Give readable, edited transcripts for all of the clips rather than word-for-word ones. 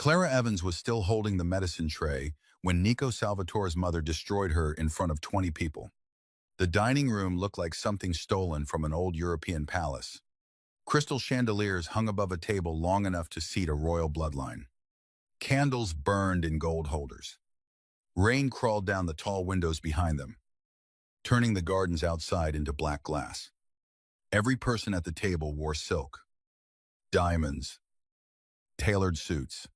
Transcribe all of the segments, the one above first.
Clara Evans was still holding the medicine tray when Nico Salvatore's mother destroyed her in front of 20 people. The dining room looked like something stolen from an old European palace. Crystal chandeliers hung above a table long enough to seat a royal bloodline. Candles burned in gold holders. Rain crawled down the tall windows behind them, turning the gardens outside into black glass. Every person at the table wore silk, diamonds, tailored suits,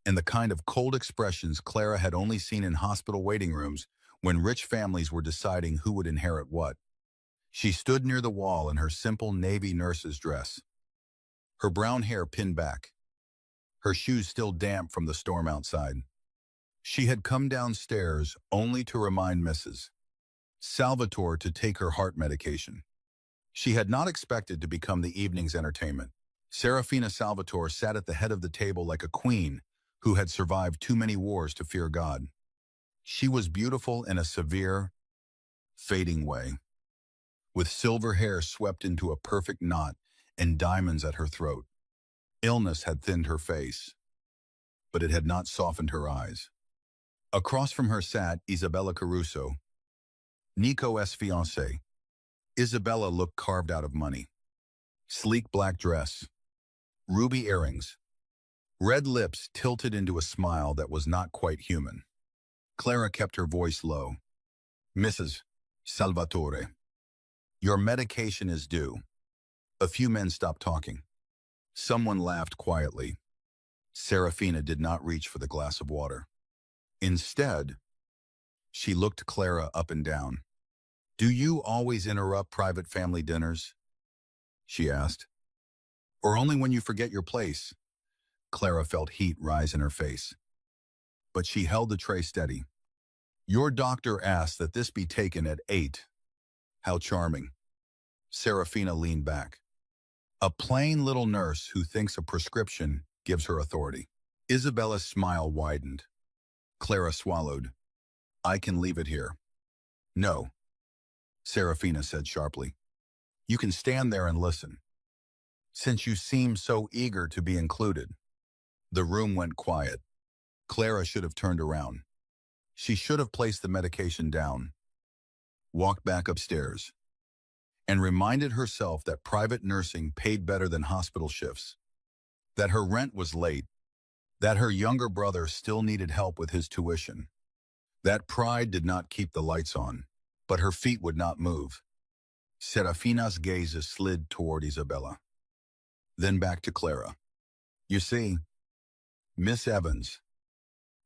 and the kind of cold expressions Clara had only seen in hospital waiting rooms when rich families were deciding who would inherit what. She stood near the wall in her simple navy nurse's dress, her brown hair pinned back, her shoes still damp from the storm outside. She had come downstairs only to remind Mrs. Salvatore to take her heart medication. She had not expected to become the evening's entertainment. Serafina Salvatore sat at the head of the table like a queen who had survived too many wars to fear God. She was beautiful in a severe, fading way, with silver hair swept into a perfect knot and diamonds at her throat. Illness had thinned her face, but it had not softened her eyes. Across from her sat Isabella Caruso, Nico's fiancée. Isabella looked carved out of money. Sleek black dress, ruby earrings, red lips tilted into a smile that was not quite human. Clara kept her voice low. Mrs. Salvatore, your medication is due. A few men stopped talking. Someone laughed quietly. Serafina did not reach for the glass of water. Instead, she looked Clara up and down. Do you always interrupt private family dinners? She asked. Or only when you forget your place? Clara felt heat rise in her face. But she held the tray steady. Your doctor asked that this be taken at 8. How charming. Serafina leaned back. A plain little nurse who thinks a prescription gives her authority. Isabella's smile widened. Clara swallowed. I can leave it here. No, Serafina said sharply. You can stand there and listen. Since you seem so eager to be included. The room went quiet. Clara should have turned around. She should have placed the medication down, walked back upstairs, and reminded herself that private nursing paid better than hospital shifts, that her rent was late, that her younger brother still needed help with his tuition. That pride did not keep the lights on, but her feet would not move. Serafina's gazes slid toward Isabella, then back to Clara. You see, Miss Evans,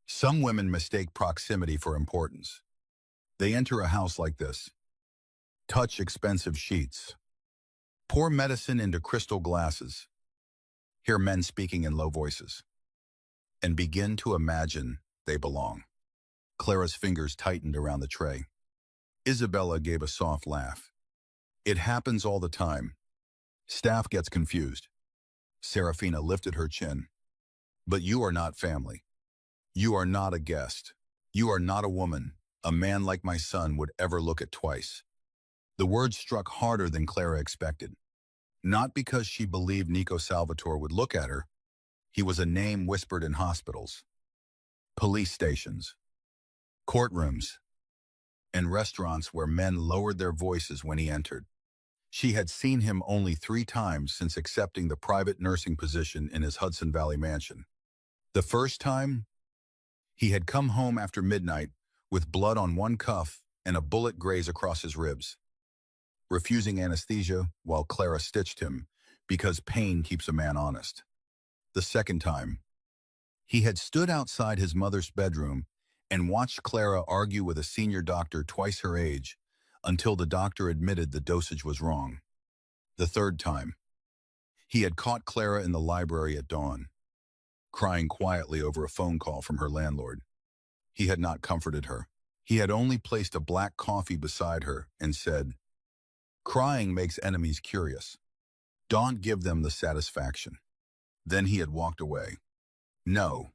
some women mistake proximity for importance. They enter a house like this, touch expensive sheets, pour medicine into crystal glasses, hear men speaking in low voices, and begin to imagine they belong. Clara's fingers tightened around the tray. Isabella gave a soft laugh. It happens all the time. Staff gets confused. Serafina lifted her chin. But you are not family. You are not a guest. You are not a woman a man like my son would ever look at twice. The words struck harder than Clara expected. Not because she believed Nico Salvatore would look at her. He was a name whispered in hospitals, police stations, courtrooms, and restaurants where men lowered their voices when he entered. She had seen him only 3 times since accepting the private nursing position in his Hudson Valley mansion. The first time, he had come home after midnight with blood on one cuff and a bullet graze across his ribs, refusing anesthesia while Clara stitched him because pain keeps a man honest. The second time, he had stood outside his mother's bedroom and watched Clara argue with a senior doctor twice her age until the doctor admitted the dosage was wrong. The third time, he had caught Clara in the library at dawn, crying quietly over a phone call from her landlord. He had not comforted her. He had only placed a black coffee beside her and said, "Crying makes enemies curious. Don't give them the satisfaction." Then he had walked away. No,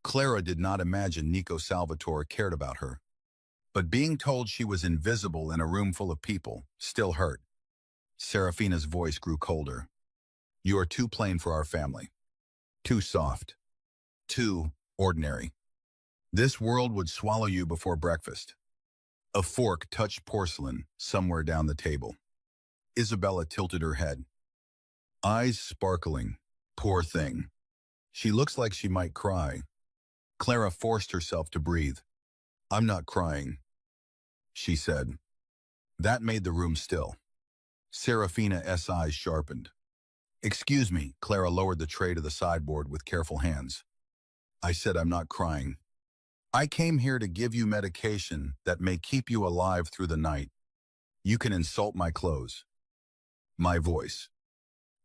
Clara did not imagine Nico Salvatore cared about her. But being told she was invisible in a room full of people still hurt. Serafina's voice grew colder. You are too plain for our family. Too soft. Too ordinary. This world would swallow you before breakfast. A fork touched porcelain somewhere down the table. Isabella tilted her head, eyes sparkling. Poor thing. She looks like she might cry. Clara forced herself to breathe. I'm not crying, she said. That made the room still. Serafina's eyes sharpened. Excuse me, Clara lowered the tray to the sideboard with careful hands. I said I'm not crying. I came here to give you medication that may keep you alive through the night. You can insult my clothes, my voice,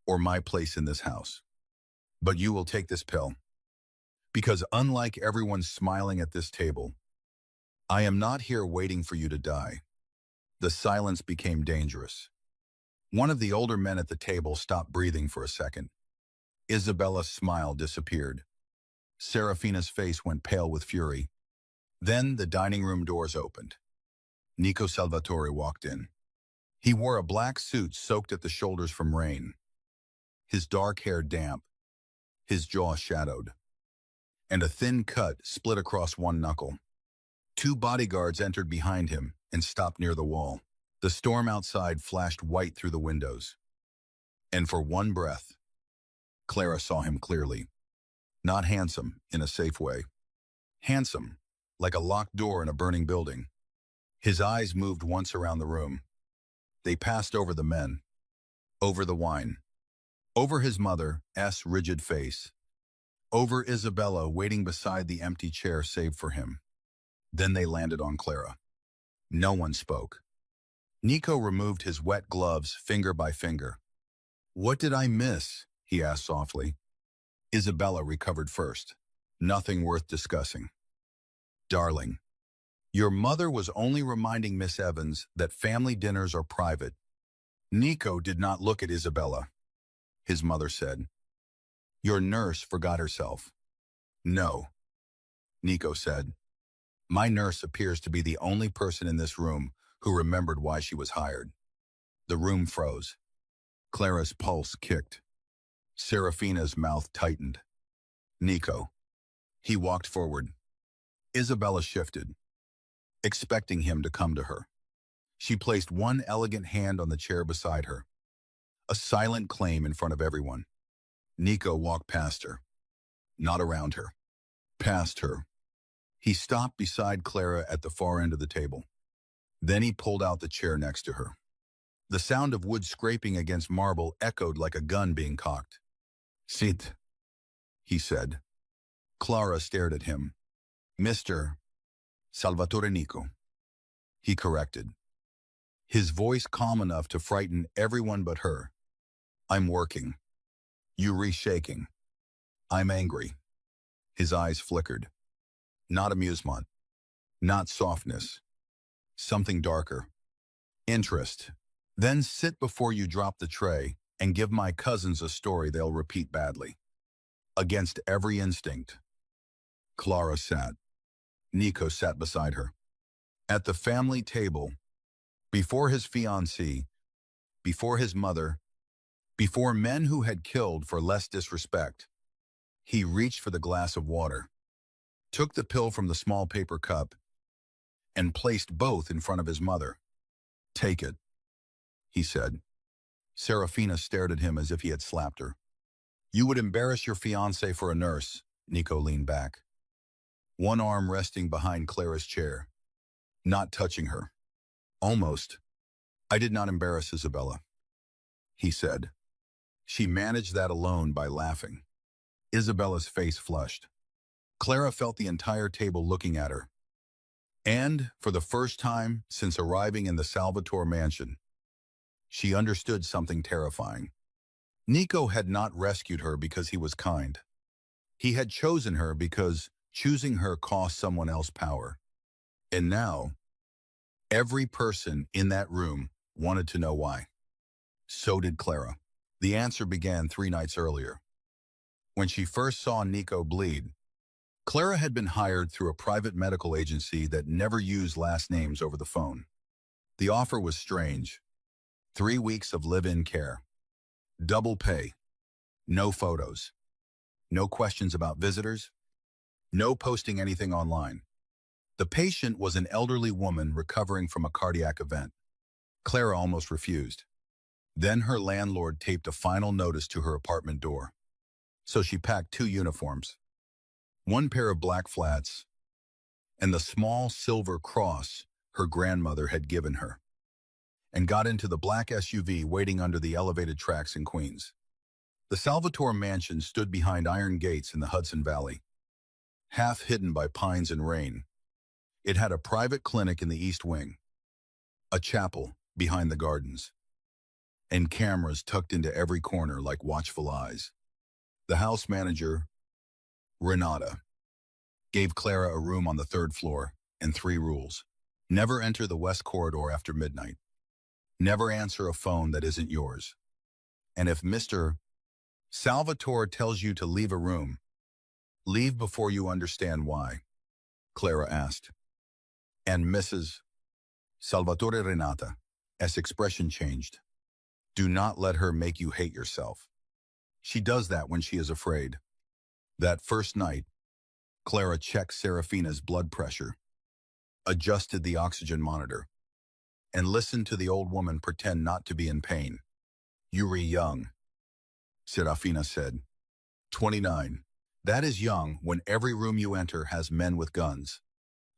or my place in this house. But you will take this pill. Because unlike everyone smiling at this table, I am not here waiting for you to die. The silence became dangerous. One of the older men at the table stopped breathing for a second. Isabella's smile disappeared. Serafina's face went pale with fury. Then the dining room doors opened. Nico Salvatore walked in. He wore a black suit soaked at the shoulders from rain. His dark hair damp, his jaw shadowed, and a thin cut split across one knuckle. Two bodyguards entered behind him and stopped near the wall. The storm outside flashed white through the windows. And for one breath, Clara saw him clearly. Not handsome in a safe way. Handsome, like a locked door in a burning building. His eyes moved once around the room. They passed over the men, over the wine, over his mother's rigid face, over Isabella waiting beside the empty chair saved for him. Then they landed on Clara. No one spoke. Nico removed his wet gloves finger by finger. What did I miss? He asked softly. Isabella recovered first. Nothing worth discussing. Darling, your mother was only reminding Miss Evans that family dinners are private. Nico did not look at Isabella. His mother said, Your nurse forgot herself. No, Nico said. My nurse appears to be the only person in this room who remembered why she was hired. The room froze. Clara's pulse kicked. Serafina's mouth tightened. Nico. He walked forward. Isabella shifted, expecting him to come to her. She placed one elegant hand on the chair beside her. A silent claim in front of everyone. Nico walked past her. Not around her. Past her. He stopped beside Clara at the far end of the table. Then he pulled out the chair next to her. The sound of wood scraping against marble echoed like a gun being cocked. Sit, he said. Clara stared at him. Mr. Salvatore Nico. He corrected. His voice calm enough to frighten everyone but her. I'm working. You reshaking. I'm angry. His eyes flickered. Not amusement. Not softness. Something darker. Interest. Then sit before you drop the tray and give my cousins a story they'll repeat badly. Against every instinct. Clara sat. Nico sat beside her. At the family table, before his fiancée, before his mother, before men who had killed for less disrespect, he reached for the glass of water, took the pill from the small paper cup, and placed both in front of his mother. Take it, he said. Serafina stared at him as if he had slapped her. You would embarrass your fiancé for a nurse, Nico leaned back. One arm resting behind Clara's chair, not touching her. Almost. I did not embarrass Isabella, he said. She managed that alone by laughing. Isabella's face flushed. Clara felt the entire table looking at her. And, for the first time since arriving in the Salvatore mansion, she understood something terrifying. Nico had not rescued her because he was kind. He had chosen her because choosing her cost someone else power. And now, every person in that room wanted to know why. So did Clara. The answer began 3 nights earlier. When she first saw Nico bleed, Clara had been hired through a private medical agency that never used last names over the phone. The offer was strange. 3 weeks of live-in care. Double pay. No photos. No questions about visitors. No posting anything online. The patient was an elderly woman recovering from a cardiac event. Clara almost refused. Then her landlord taped a final notice to her apartment door. So she packed 2 uniforms, one pair of black flats, and the small silver cross her grandmother had given her, and got into the black SUV waiting under the elevated tracks in Queens. The Salvatore mansion stood behind iron gates in the Hudson Valley, half hidden by pines and rain. It had a private clinic in the East Wing, a chapel behind the gardens, and cameras tucked into every corner like watchful eyes. The house manager, Renata, gave Clara a room on the 3rd floor and 3 rules. Never enter the West Corridor after midnight. Never answer a phone that isn't yours. And if Mr. Salvatore tells you to leave a room, leave before you understand why, Clara asked. And Mrs. Salvatore Renata's expression changed. Do not let her make you hate yourself. She does that when she is afraid. That first night, Clara checked Serafina's blood pressure, adjusted the oxygen monitor, and listened to the old woman pretend not to be in pain. You were young, Serafina said. 29. That is young when every room you enter has men with guns.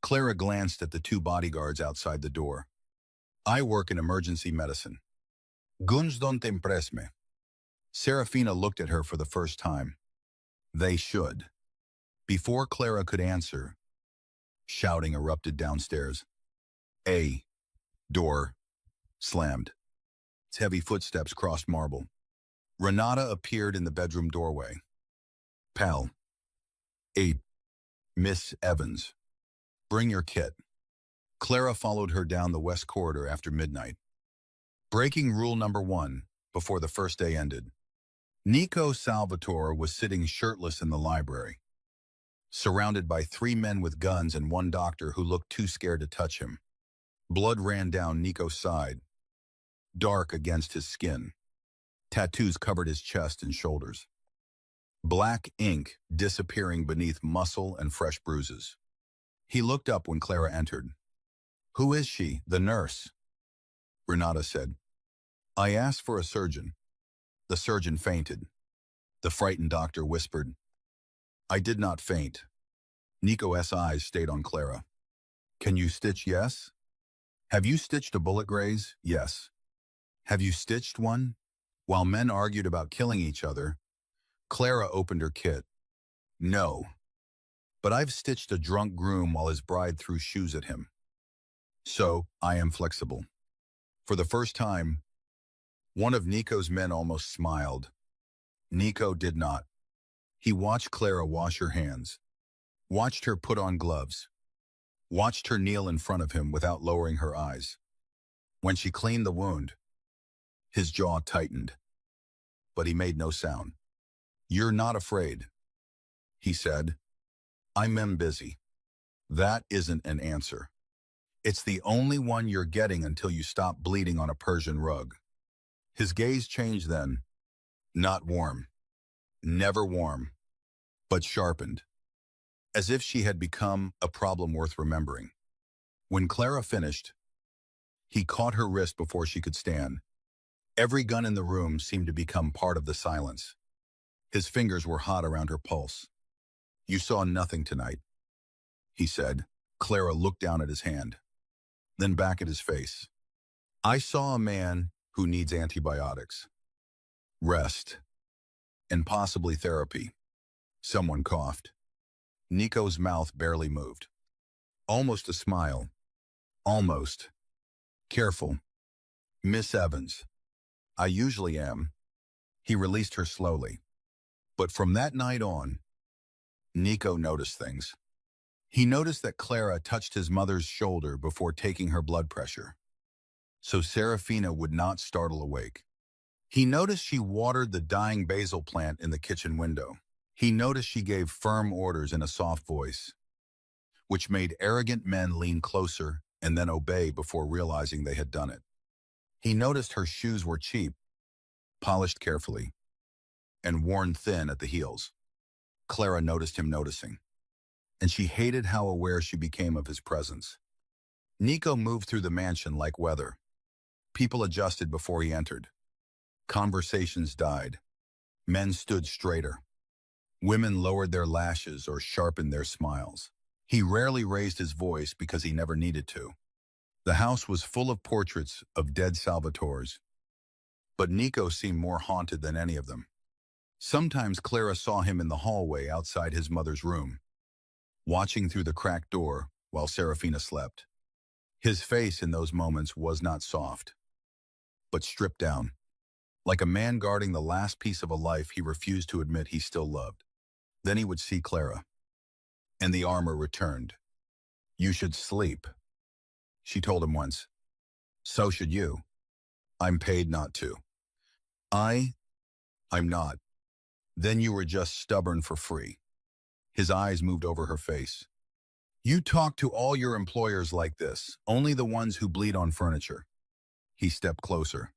Clara glanced at the 2 bodyguards outside the door. I work in emergency medicine. Guns don't impress me. Serafina looked at her for the first time. They should. Before Clara could answer, shouting erupted downstairs. A door slammed. Its heavy footsteps crossed marble. Renata appeared in the bedroom doorway. Pal. 8. Miss Evans. Bring your kit. Clara followed her down the West Corridor after midnight. Breaking rule number 1 before the first day ended. Nico Salvatore was sitting shirtless in the library, surrounded by 3 men with guns and 1 doctor who looked too scared to touch him. Blood ran down Nico's side, dark against his skin. Tattoos covered his chest and shoulders. Black ink disappearing beneath muscle and fresh bruises. He looked up when Clara entered. Who is she? The nurse, Renata said. I asked for a surgeon. The surgeon fainted. The frightened doctor whispered. I did not faint. Nico's eyes stayed on Clara. Can you stitch? Yes. Have you stitched a bullet graze? Yes. Have you stitched one? While men argued about killing each other, Clara opened her kit. No. But I've stitched a drunk groom while his bride threw shoes at him. So, I am flexible. For the first time, one of Nico's men almost smiled. Nico did not. He watched Clara wash her hands, watched her put on gloves, watched her kneel in front of him without lowering her eyes. When she cleaned the wound, his jaw tightened, but he made no sound. You're not afraid, he said. I'm busy. That isn't an answer. It's the only one you're getting until you stop bleeding on a Persian rug. His gaze changed then. Not warm. Never warm. But sharpened. As if she had become a problem worth remembering. When Clara finished, he caught her wrist before she could stand. Every gun in the room seemed to become part of the silence. His fingers were hot around her pulse. You saw nothing tonight, he said. Clara looked down at his hand, then back at his face. I saw a man who needs antibiotics, rest, and possibly therapy. Someone coughed. Nico's mouth barely moved. Almost a smile. Almost. Careful. Miss Evans. I usually am. He released her slowly. But from that night on, Nico noticed things. He noticed that Clara touched his mother's shoulder before taking her blood pressure, so Serafina would not startle awake. He noticed she watered the dying basil plant in the kitchen window. He noticed she gave firm orders in a soft voice, which made arrogant men lean closer and then obey before realizing they had done it. He noticed her shoes were cheap, polished carefully, and worn thin at the heels. Clara noticed him noticing. and she hated how aware she became of his presence. Nico moved through the mansion like weather. People adjusted before he entered. Conversations died. Men stood straighter. Women lowered their lashes or sharpened their smiles. He rarely raised his voice because he never needed to. The house was full of portraits of dead Salvatores, but Nico seemed more haunted than any of them. Sometimes Clara saw him in the hallway outside his mother's room, watching through the cracked door while Serafina slept. His face in those moments was not soft, but stripped down, like a man guarding the last piece of a life he refused to admit he still loved. Then he would see Clara, and the armor returned. "You should sleep," she told him once. "So should you. I'm paid not to." I'm not. Then you were just stubborn for free." His eyes moved over her face. "You talk to all your employers like this, only the ones who bleed on furniture." He stepped closer,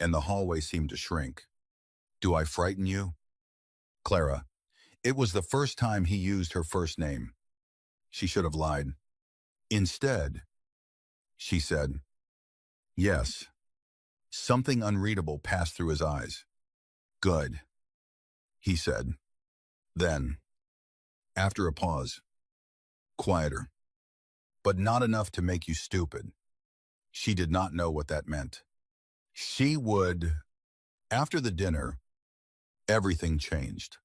and the hallway seemed to shrink. "Do I frighten you?" "Clara." It was the first time he used her first name. She should have lied. Instead, she said, "Yes." Something unreadable passed through his eyes. "Good," he said. Then, after a pause, "Quieter. But not enough to make you stupid." She did not know what that meant. She would. After the dinner, everything changed.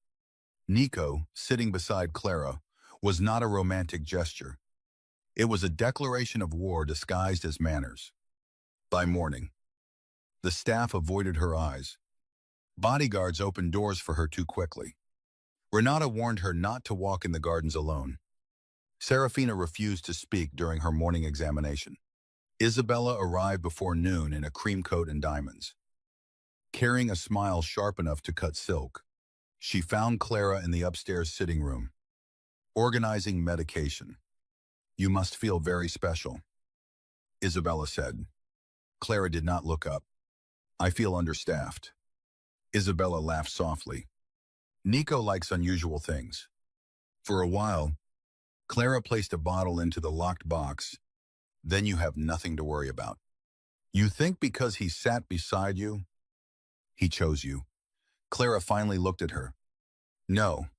Nico, sitting beside Clara, was not a romantic gesture. It was a declaration of war disguised as manners. By morning, the staff avoided her eyes. Bodyguards opened doors for her too quickly. Renata warned her not to walk in the gardens alone. Serafina refused to speak during her morning examination. Isabella arrived before noon in a cream coat and diamonds. Carrying a smile sharp enough to cut silk, she found Clara in the upstairs sitting room, organizing medication. "You must feel very special," Isabella said. Clara did not look up. "I feel understaffed." Isabella laughed softly. Nico likes unusual things. For a while, Clara placed a bottle into the locked box. Then you have nothing to worry about. "You think because he sat beside you, he chose you?" Clara finally looked at her. "No,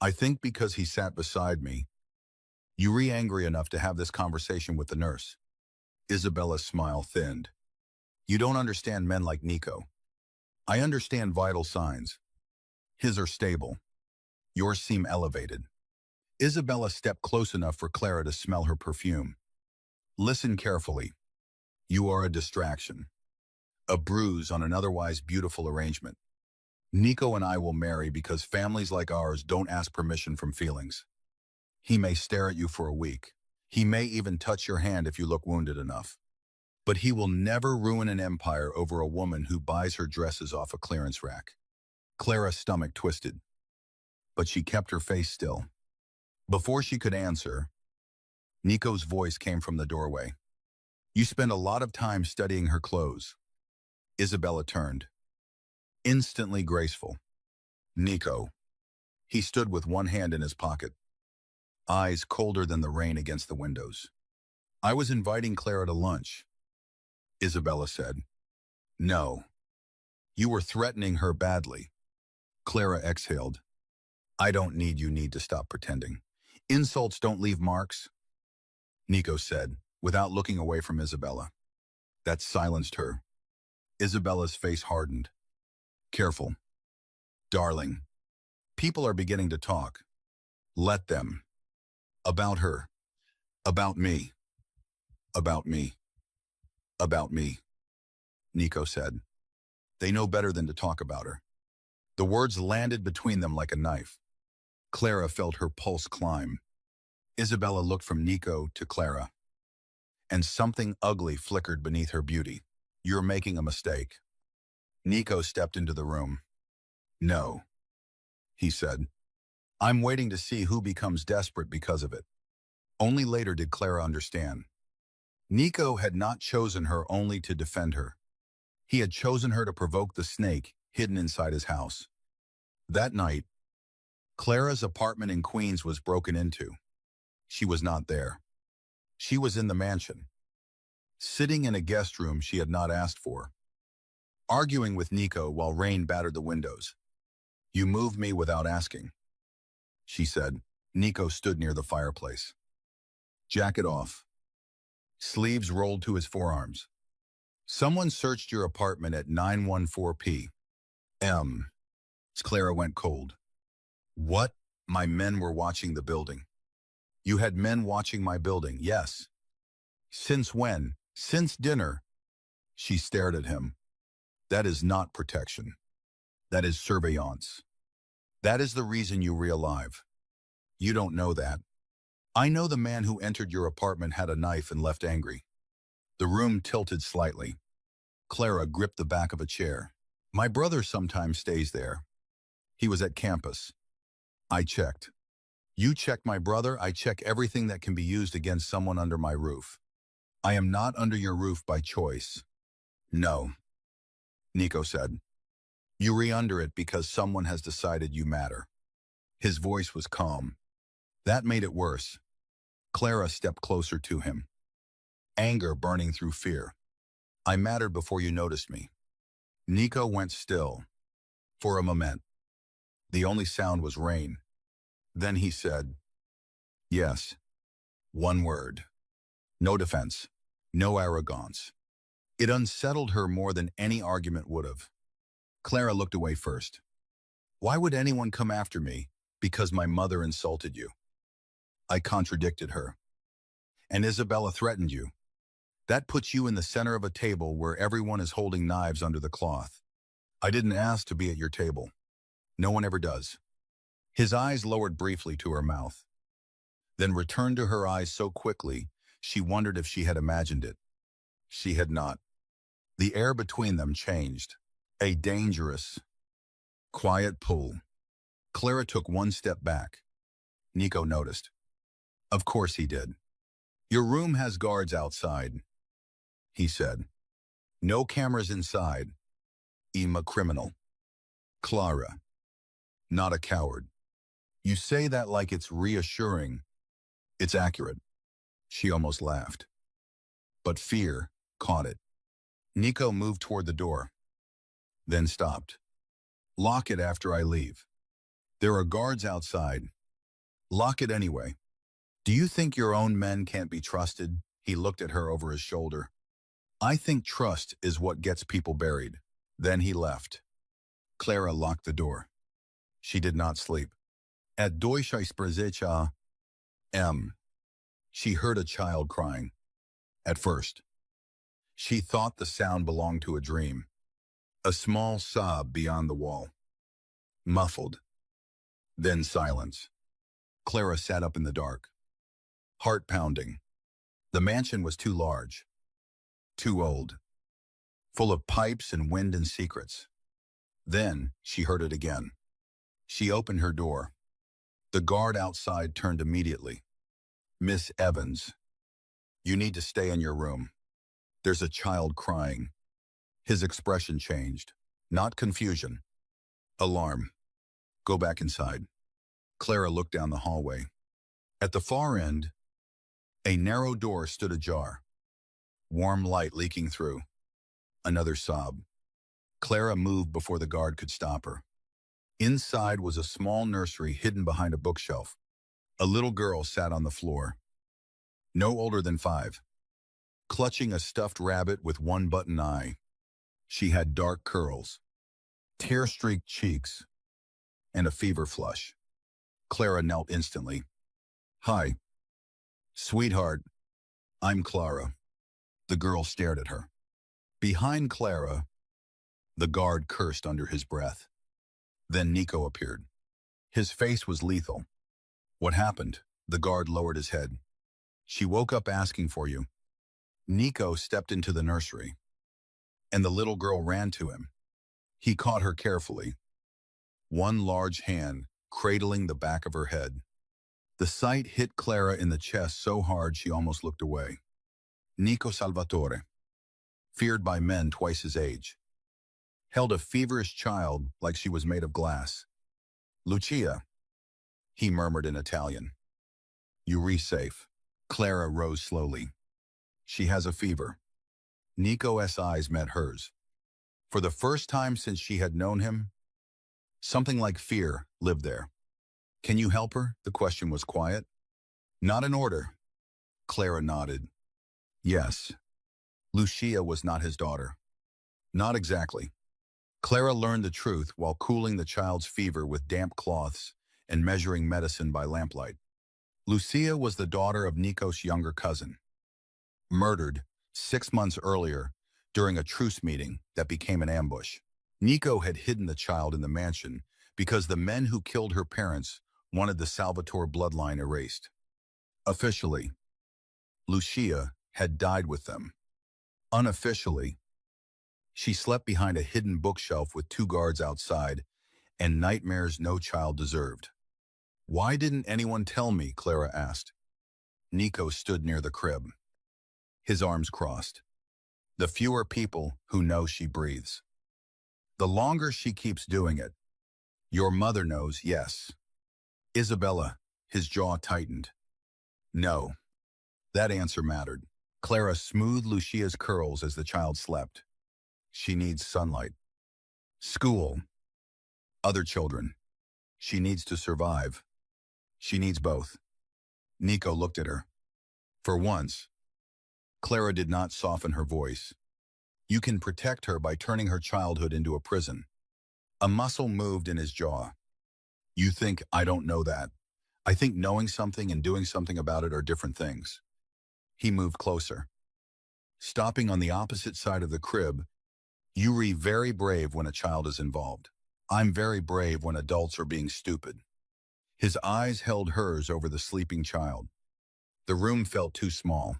I think because he sat beside me, you were angry enough to have this conversation with the nurse." Isabella's smile thinned. "You don't understand men like Nico. I understand vital signs. His are stable. Yours seem elevated." Isabella stepped close enough for Clara to smell her perfume. "Listen carefully. You are a distraction. A bruise on an otherwise beautiful arrangement. Nico and I will marry because families like ours don't ask permission from feelings. He may stare at you for a week. He may even touch your hand if you look wounded enough. But he will never ruin an empire over a woman who buys her dresses off a clearance rack." Clara's stomach twisted, but she kept her face still. Before she could answer, Nico's voice came from the doorway. "You spend a lot of time studying her clothes." Isabella turned. Instantly graceful. "Nico." He stood with one hand in his pocket, eyes colder than the rain against the windows. "I was inviting Clara to lunch," Isabella said. "No. You were threatening her badly." Clara exhaled. "I don't need you need to stop pretending. Insults don't leave marks," Nico said, without looking away from Isabella. That silenced her. Isabella's face hardened. "Careful. Darling. People are beginning to talk. Let them. About her. About me. About me. About me," Nico said. "They know better than to talk about her." The words landed between them like a knife. Clara felt her pulse climb. Isabella looked from Nico to Clara, and something ugly flickered beneath her beauty. "You're making a mistake." Nico stepped into the room. "No," he said. "I'm waiting to see who becomes desperate because of it." Only later did Clara understand. Nico had not chosen her only to defend her. He had chosen her to provoke the snake hidden inside his house. That night, Clara's apartment in Queens was broken into. She was not there. She was in the mansion, sitting in a guest room she had not asked for, arguing with Nico while rain battered the windows. "You moved me without asking," she said. Nico stood near the fireplace. "Jacket off." Sleeves rolled to his forearms. "Someone searched your apartment at 9:14 p.m. Clara went cold. "What?" "My men were watching the building." "You had men watching my building?" "Yes." "Since when?" "Since dinner." She stared at him. "That is not protection. That is surveillance. That is the reason you were alive." "You don't know that." "I know the man who entered your apartment had a knife and left angry." The room tilted slightly. Clara gripped the back of a chair. "My brother sometimes stays there. He was at campus." "I checked." "You check my brother? I check everything that can be used against someone under my roof." "I am not under your roof by choice." "No," Nico said. "You re-under it because someone has decided you matter." His voice was calm. That made it worse. Clara stepped closer to him, anger burning through fear. "I mattered before you noticed me." Nico went still. For a moment. The only sound was rain. Then he said, "Yes." One word. No defense. No arrogance. It unsettled her more than any argument would have. Clara looked away first. "Why would anyone come after me? Because my mother insulted you." I contradicted her. "And Isabella threatened you. That puts you in the center of a table where everyone is holding knives under the cloth. I didn't ask to be at your table. No one ever does." His eyes lowered briefly to her mouth, then returned to her eyes so quickly she wondered if she had imagined it. She had not. The air between them changed. A dangerous, quiet pull. Clara took one step back. Nico noticed. Of course he did. "Your room has guards outside," he said. "No cameras inside. I'm a criminal." Clara. Not a coward. You say that like it's reassuring. It's accurate. She almost laughed. But fear caught it. Nico moved toward the door, then stopped. "Lock it after I leave. There are guards outside. Lock it anyway." "Do you think your own men can't be trusted?" He looked at her over his shoulder. "I think trust is what gets people buried." Then he left. Clara locked the door. She did not sleep. At Deutsche M. She heard a child crying. At first, she thought the sound belonged to a dream. A small sob beyond the wall. Muffled. Then silence. Clara sat up in the dark. Heart pounding. The mansion was too large. Too old. Full of pipes and wind and secrets. Then she heard it again. She opened her door. The guard outside turned immediately. "Miss Evans, you need to stay in your room. There's a child crying." His expression changed. Not confusion. Alarm. "Go back inside." Clara looked down the hallway. At the far end, a narrow door stood ajar. Warm light leaking through. Another sob. Clara moved before the guard could stop her. Inside was a small nursery hidden behind a bookshelf. A little girl sat on the floor. No older than 5. Clutching a stuffed rabbit with one button eye. She had dark curls, tear-streaked cheeks, and a fever flush. Clara knelt instantly. "Hi. Sweetheart, I'm Clara." The girl stared at her. Behind Clara, the guard cursed under his breath. Then Nico appeared. His face was lethal. "What happened?" The guard lowered his head. "She woke up asking for you." Nico stepped into the nursery, and the little girl ran to him. He caught her carefully, one large hand cradling the back of her head. The sight hit Clara in the chest so hard she almost looked away. Nico Salvatore, feared by men twice his age, held a feverish child like she was made of glass. Lucia, He murmured in Italian. "You're safe." Clara rose slowly. "She has a fever." Nico's eyes met hers. For the first time since she had known him, something like fear lived there. "Can you help her?" The question was quiet. "Not in order." Clara nodded. "Yes." Lucia was not his daughter. Not exactly. Clara learned the truth while cooling the child's fever with damp cloths and measuring medicine by lamplight. Lucia was the daughter of Nico's younger cousin, murdered 6 months earlier during a truce meeting that became an ambush. Nico had hidden the child in the mansion because the men who killed her parents wanted the Salvatore bloodline erased. Officially, Lucia had died with them. Unofficially, she slept behind a hidden bookshelf with 2 guards outside and nightmares no child deserved. "Why didn't anyone tell me?" Clara asked. Nico stood near the crib, his arms crossed. "The fewer people who know she breathes, the longer she keeps doing it. Your mother knows, yes." Isabella, his jaw tightened. "No." That answer mattered. Clara smoothed Lucia's curls as the child slept. "She needs sunlight. School. Other children. She needs to survive. She needs both." Nico looked at her. For once, Clara did not soften her voice. "You can protect her by turning her childhood into a prison." A muscle moved in his jaw. "You think I don't know that? I think knowing something and doing something about it are different things." He moved closer. Stopping on the opposite side of the crib, "You're very brave when a child is involved. I'm very brave when adults are being stupid." His eyes held hers over the sleeping child. The room felt too small.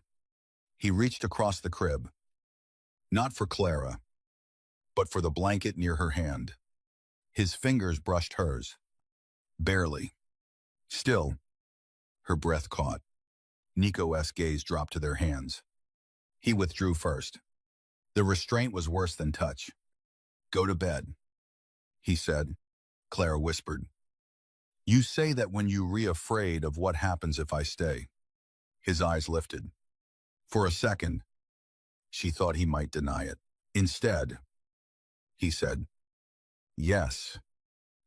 He reached across the crib. Not for Clara, but for the blanket near her hand. His fingers brushed hers. Barely. Still, her breath caught. Nico's gaze dropped to their hands. He withdrew first. The restraint was worse than touch. "Go to bed," he said. Clara whispered. "You say that when you're afraid of what happens if I stay." His eyes lifted. For a second, she thought he might deny it. Instead, he said, "Yes."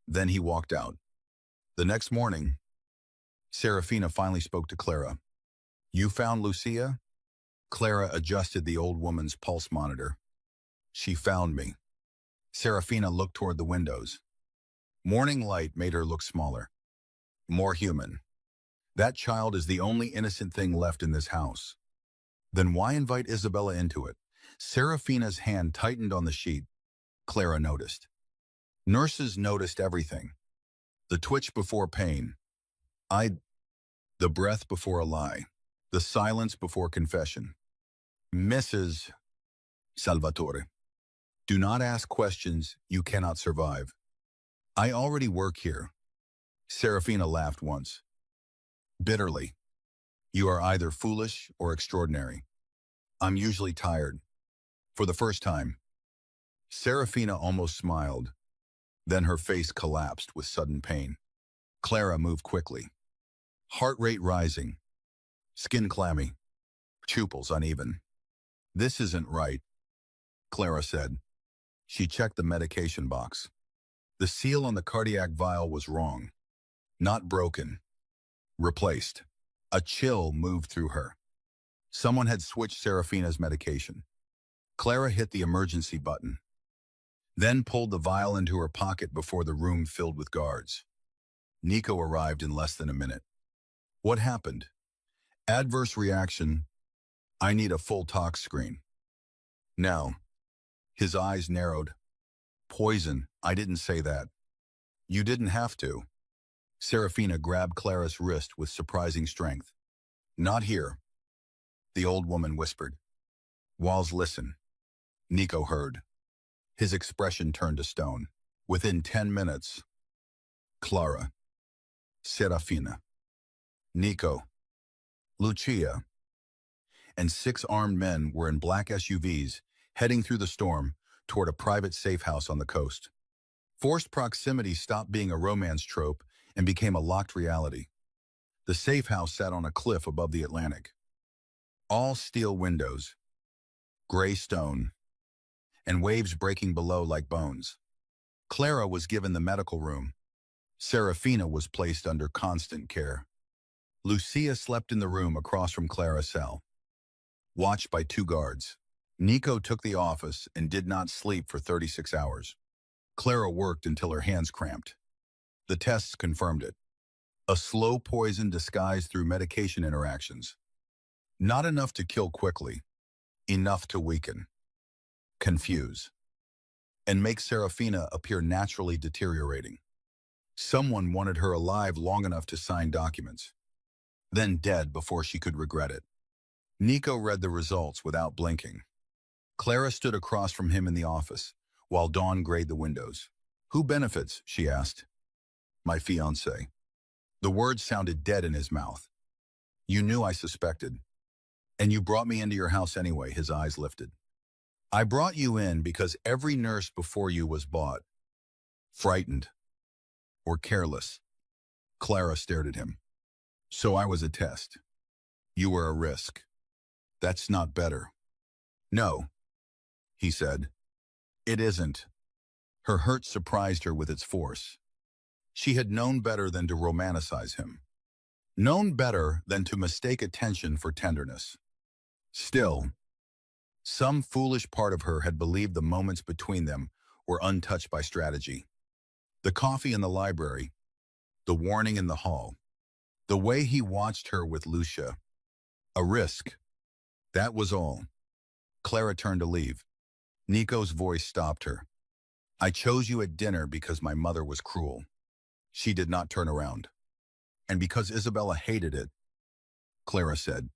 Then he walked out. The next morning, Serafina finally spoke to Clara. "You found Lucia?" Clara adjusted the old woman's pulse monitor. "She found me." Serafina looked toward the windows. Morning light made her look smaller, more human. "That child is the only innocent thing left in this house." "Then why invite Isabella into it?" Serafina's hand tightened on the sheet. Clara noticed. Nurses noticed everything. The twitch before pain. The breath before a lie. The silence before confession. "Mrs. Salvatore, do not ask questions you cannot survive." "I already work here." Serafina laughed once. Bitterly. "You are either foolish or extraordinary." "I'm usually tired." For the first time, Serafina almost smiled. Then her face collapsed with sudden pain. Clara moved quickly. Heart rate rising. Skin clammy. Pupils uneven. "This isn't right," Clara said. She checked the medication box. The seal on the cardiac vial was wrong. Not broken. Replaced. A chill moved through her. Someone had switched Serafina's medication. Clara hit the emergency button, then pulled the vial into her pocket before the room filled with guards. Nico arrived in less than a minute. "What happened?" "Adverse reaction. I need a full tox screen." "Now." His eyes narrowed. "Poison. I didn't say that." "You didn't have to." Serafina grabbed Clara's wrist with surprising strength. "Not here," the old woman whispered. "Walls, listen." Nico heard. His expression turned to stone. Within 10 minutes, Clara, Serafina, Nico, Lucia, and 6 armed men were in black SUVs heading through the storm toward a private safe house on the coast. Forced proximity stopped being a romance trope and became a locked reality. The safe house sat on a cliff above the Atlantic. All steel windows, gray stone, and waves breaking below like bones. Clara was given the medical room. Serafina was placed under constant care. Lucia slept in the room across from Clara's cell, watched by 2 guards. Nico took the office and did not sleep for 36 hours. Clara worked until her hands cramped. The tests confirmed it. A slow poison disguised through medication interactions. Not enough to kill quickly, enough to weaken, confuse, and make Serafina appear naturally deteriorating. Someone wanted her alive long enough to sign documents, then dead before she could regret it. Nico read the results without blinking. Clara stood across from him in the office, while Dawn grayed the windows. "Who benefits?" she asked. "My fiancé." The words sounded dead in his mouth. "You knew I suspected. And you brought me into your house anyway," his eyes lifted. "I brought you in because every nurse before you was bought, frightened, or careless." Clara stared at him. "So I was a test. You were a risk. That's not better." "No," he said. "It isn't." Her hurt surprised her with its force. She had known better than to romanticize him. Known better than to mistake attention for tenderness. Still, some foolish part of her had believed the moments between them were untouched by strategy. The coffee in the library, the warning in the hall, the way he watched her with Lucia. A risk. That was all. Clara turned to leave. Nico's voice stopped her. "I chose you at dinner because my mother was cruel." She did not turn around. "And because Isabella hated it," Clara said.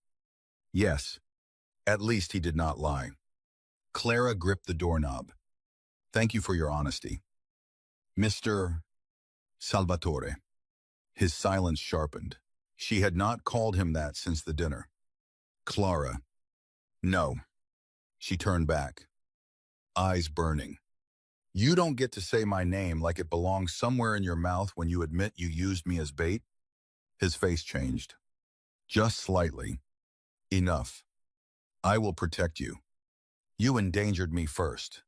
"Yes. At least he did not lie." Clara gripped the doorknob. "Thank you for your honesty, Mr. Salvatore." His silence sharpened. She had not called him that since the dinner. "Clara." "No." She turned back, eyes burning. "You don't get to say my name like it belongs somewhere in your mouth when you admit you used me as bait." His face changed. "Just slightly. Enough. I will protect you. You endangered me first."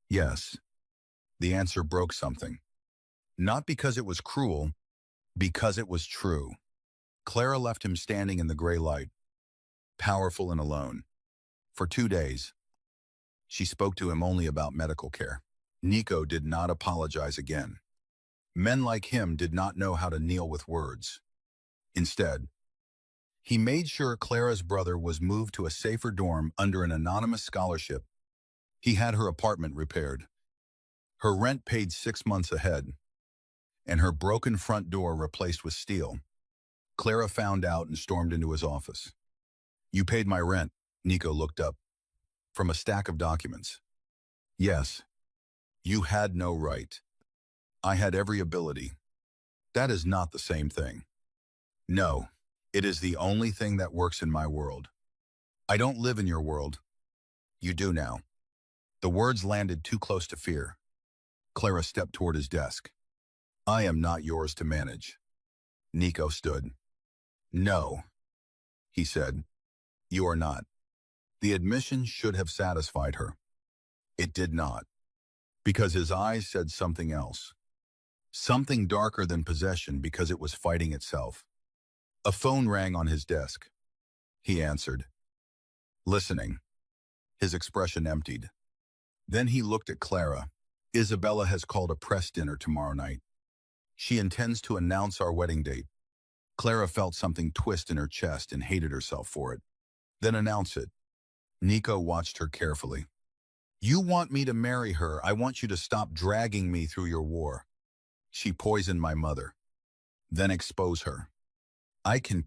"Yes." The answer broke something. Not because it was cruel, because it was true. Clara left him standing in the gray light, powerful and alone. For 2 days, she spoke to him only about medical care. Nico did not apologize again. Men like him did not know how to kneel with words. Instead, he made sure Clara's brother was moved to a safer dorm under an anonymous scholarship. He had her apartment repaired, her rent paid 6 months ahead, and her broken front door replaced with steel. Clara found out and stormed into his office. "You paid my rent," Nico looked up from a stack of documents. "Yes. You had no right. I had every ability." "That is not the same thing." "No. It is the only thing that works in my world." "I don't live in your world." "You do now." The words landed too close to fear. Clara stepped toward his desk. "I am not yours to manage." Nico stood. "No," he said. "You are not." The admission should have satisfied her. It did not, because his eyes said something else. Something darker than possession because it was fighting itself. A phone rang on his desk. He answered. Listening. His expression emptied. Then he looked at Clara. "Isabella has called a press dinner tomorrow night. She intends to announce our wedding date." Clara felt something twist in her chest and hated herself for it. "Then announce it." Nico watched her carefully. "You want me to marry her. I want you to stop dragging me through your war. She poisoned my mother. Then expose her. I can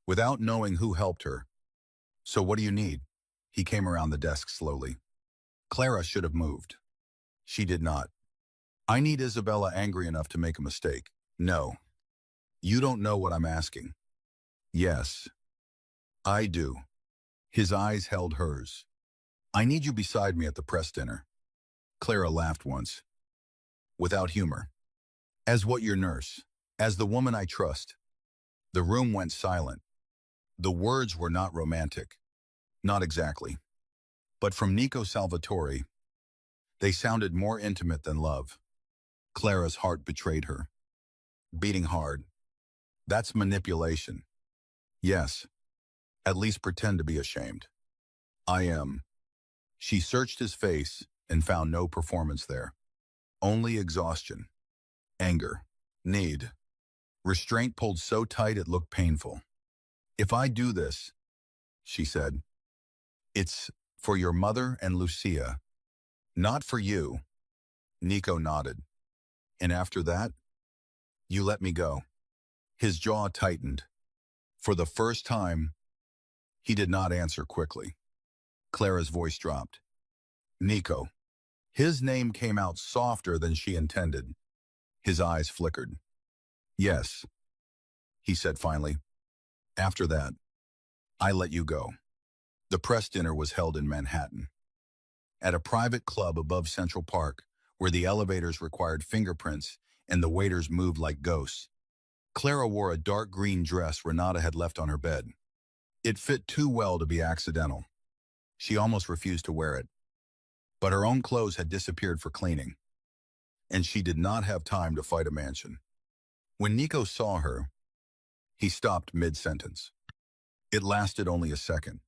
without knowing who helped her. So what do you need?" He came around the desk slowly. Clara should have moved. She did not. "I need Isabella angry enough to make a mistake." "No. You don't know what I'm asking." "Yes. I do." His eyes held hers. "I need you beside me at the press dinner." Clara laughed once, without humor. "As what, your nurse?" As the woman I trust. The room went silent. The words were not romantic. Not exactly. But from Nico Salvatore, they sounded more intimate than love. Clara's heart betrayed her. Beating hard. That's manipulation. Yes. At least pretend to be ashamed. I am. She searched his face and found no performance there. Only exhaustion. Anger. Need. Restraint pulled so tight it looked painful. If I do this, she said, it's for your mother and Lucia. Not for you. Nico nodded. And after that, you let me go. His jaw tightened. For the first time, he did not answer quickly. Clara's voice dropped. Nico. His name came out softer than she intended. His eyes flickered. Yes, he said finally. After that, I let you go. The press dinner was held in Manhattan. At a private club above Central Park, where the elevators required fingerprints and the waiters moved like ghosts. Clara wore a dark green dress Renata had left on her bed. It fit too well to be accidental. She almost refused to wear it. But her own clothes had disappeared for cleaning, and she did not have time to fight a mansion. When Nico saw her, he stopped mid-sentence. It lasted only a second,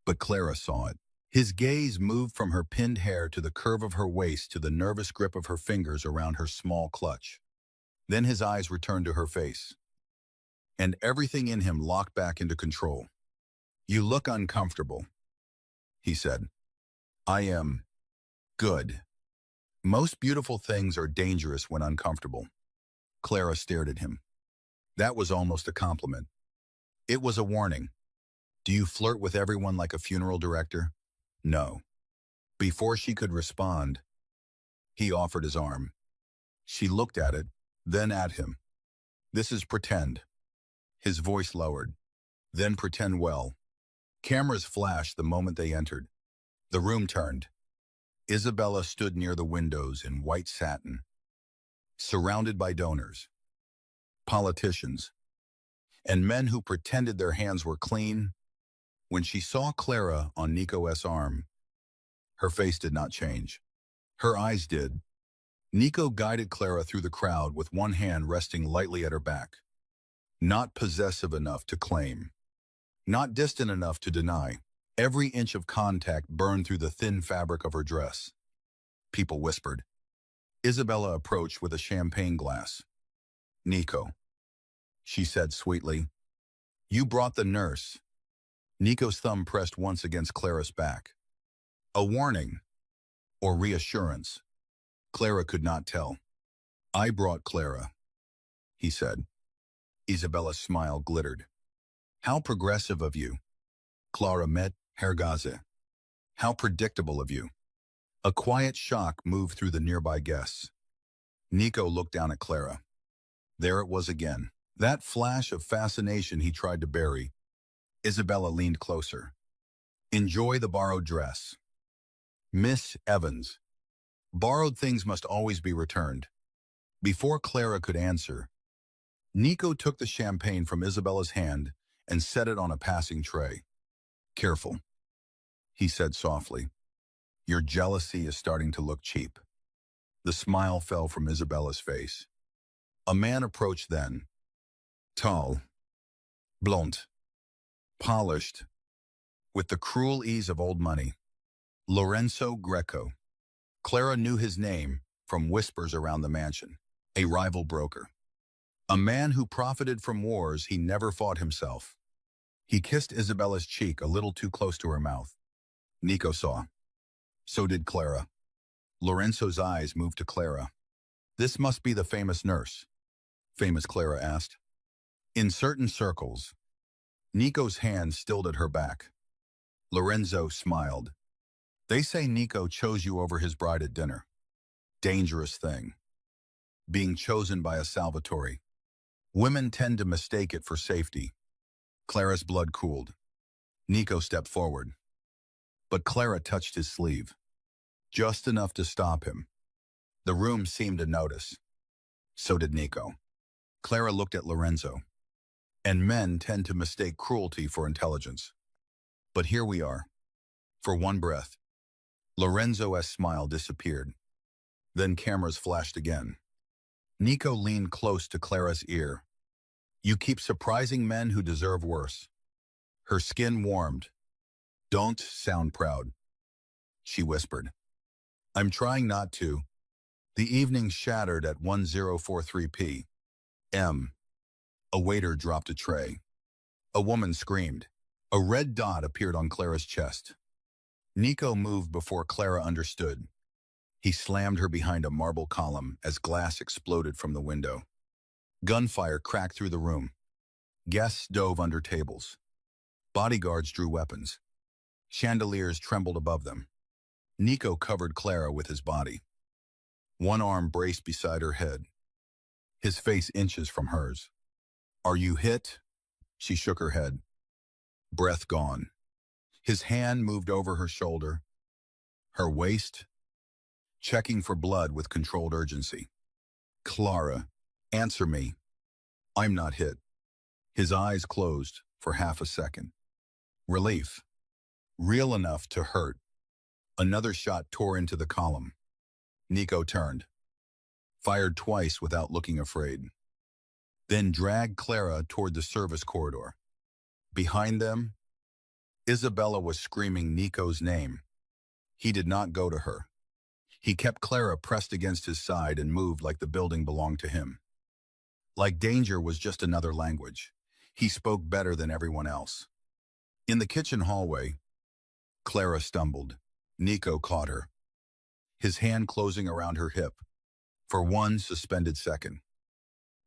but Clara saw it. His gaze moved from her pinned hair to the curve of her waist to the nervous grip of her fingers around her small clutch. Then his eyes returned to her face, and everything in him locked back into control. You look uncomfortable, he said. I am good. Most beautiful things are dangerous when uncomfortable. Clara stared at him. That was almost a compliment. It was a warning. Do you flirt with everyone like a funeral director? No. Before she could respond, he offered his arm. She looked at it, then at him. This is pretend. His voice lowered. Then pretend well. Cameras flashed the moment they entered. The room turned. Isabella stood near the windows in white satin, surrounded by donors, politicians, and men who pretended their hands were clean. When she saw Clara on Nico's arm, her face did not change. Her eyes did. Nico guided Clara through the crowd with one hand resting lightly at her back. Not possessive enough to claim. Not distant enough to deny. Every inch of contact burned through the thin fabric of her dress. People whispered. Isabella approached with a champagne glass. Nico, she said sweetly. You brought the nurse. Nico's thumb pressed once against Clara's back. A warning, or reassurance. Clara could not tell. I brought Clara, he said. Isabella's smile glittered. How progressive of you. Clara met Hergaze. How predictable of you. A quiet shock moved through the nearby guests. Nico looked down at Clara. There it was again. That flash of fascination he tried to bury. Isabella leaned closer. Enjoy the borrowed dress. Miss Evans. Borrowed things must always be returned. Before Clara could answer, Nico took the champagne from Isabella's hand and set it on a passing tray. Careful, he said softly. Your jealousy is starting to look cheap. The smile fell from Isabella's face. A man approached then. Tall, blond, polished, with the cruel ease of old money. Lorenzo Greco. Clara knew his name from whispers around the mansion. A rival broker. A man who profited from wars he never fought himself. He kissed Isabella's cheek a little too close to her mouth. Nico saw. So did Clara. Lorenzo's eyes moved to Clara. This must be the famous nurse. Famous, Clara asked. In certain circles. Nico's hand stilled at her back. Lorenzo smiled. They say Nico chose you over his bride at dinner. Dangerous thing. Being chosen by a Salvatore. Women tend to mistake it for safety. Clara's blood cooled. Nico stepped forward. But Clara touched his sleeve. Just enough to stop him. The room seemed to notice. So did Nico. Clara looked at Lorenzo, and men tend to mistake cruelty for intelligence. But here we are. For one breath, Lorenzo's smile disappeared. Then cameras flashed again. Nico leaned close to Clara's ear. You keep surprising men who deserve worse. Her skin warmed. Don't sound proud, she whispered. I'm trying not to. The evening shattered at 10:43 p.m. A waiter dropped a tray. A woman screamed. A red dot appeared on Clara's chest. Nico moved before Clara understood. He slammed her behind a marble column as glass exploded from the window. Gunfire cracked through the room. Guests dove under tables. Bodyguards drew weapons. Chandeliers trembled above them. Nico covered Clara with his body. One arm braced beside her head, his face inches from hers. Are you hit? She shook her head. Breath gone. His hand moved over her shoulder, her waist, checking for blood with controlled urgency. Clara, answer me. I'm not hit. His eyes closed for half a second. Relief. Real enough to hurt. Another shot tore into the column. Nico turned. Fired twice without looking afraid. Then dragged Clara toward the service corridor. Behind them, Isabella was screaming Nico's name. He did not go to her. He kept Clara pressed against his side and moved like the building belonged to him. Like danger was just another language. He spoke better than everyone else. In the kitchen hallway, Clara stumbled. Nico caught her, his hand closing around her hip. For one suspended second.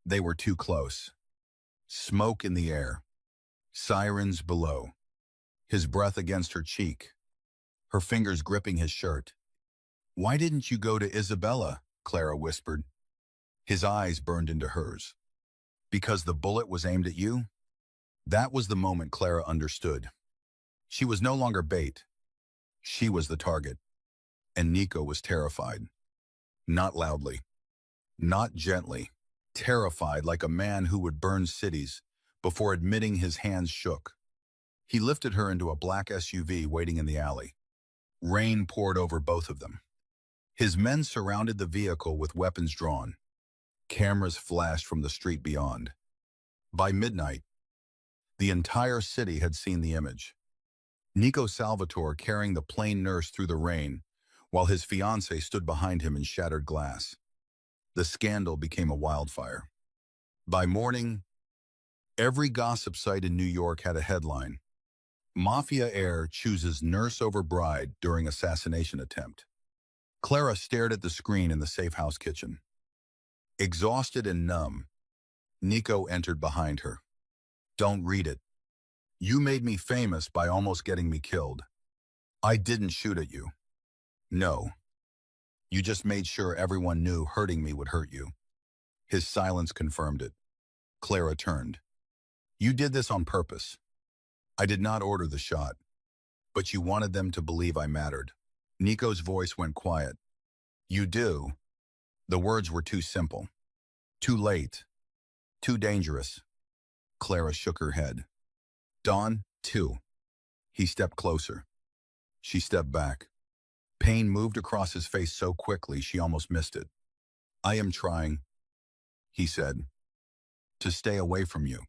They were too close. Smoke in the air. Sirens below. His breath against her cheek. Her fingers gripping his shirt. Why didn't you go to Isabella? Clara whispered. His eyes burned into hers. Because the bullet was aimed at you? That was the moment Clara understood. She was no longer bait. She was the target. And Nico was terrified. Not loudly. Not gently. Terrified like a man who would burn cities before admitting his hands shook. He lifted her into a black SUV waiting in the alley. Rain poured over both of them. His men surrounded the vehicle with weapons drawn. Cameras flashed from the street beyond. By midnight, the entire city had seen the image. Nico Salvatore carrying the plain nurse through the rain, while his fiancée stood behind him in shattered glass. The scandal became a wildfire. By morning, every gossip site in New York had a headline. Mafia heir chooses nurse over bride during assassination attempt. Clara stared at the screen in the safe house kitchen. Exhausted and numb, Nico entered behind her. Don't read it. You made me famous by almost getting me killed. I didn't shoot at you. No. You just made sure everyone knew hurting me would hurt you. His silence confirmed it. Clara turned. You did this on purpose. I did not order the shot, but you wanted them to believe I mattered. Nico's voice went quiet. You do. The words were too simple. Too late. Too dangerous. Clara shook her head. Dawn, too. He stepped closer. She stepped back. Pain moved across his face so quickly she almost missed it. I am trying, he said, to stay away from you.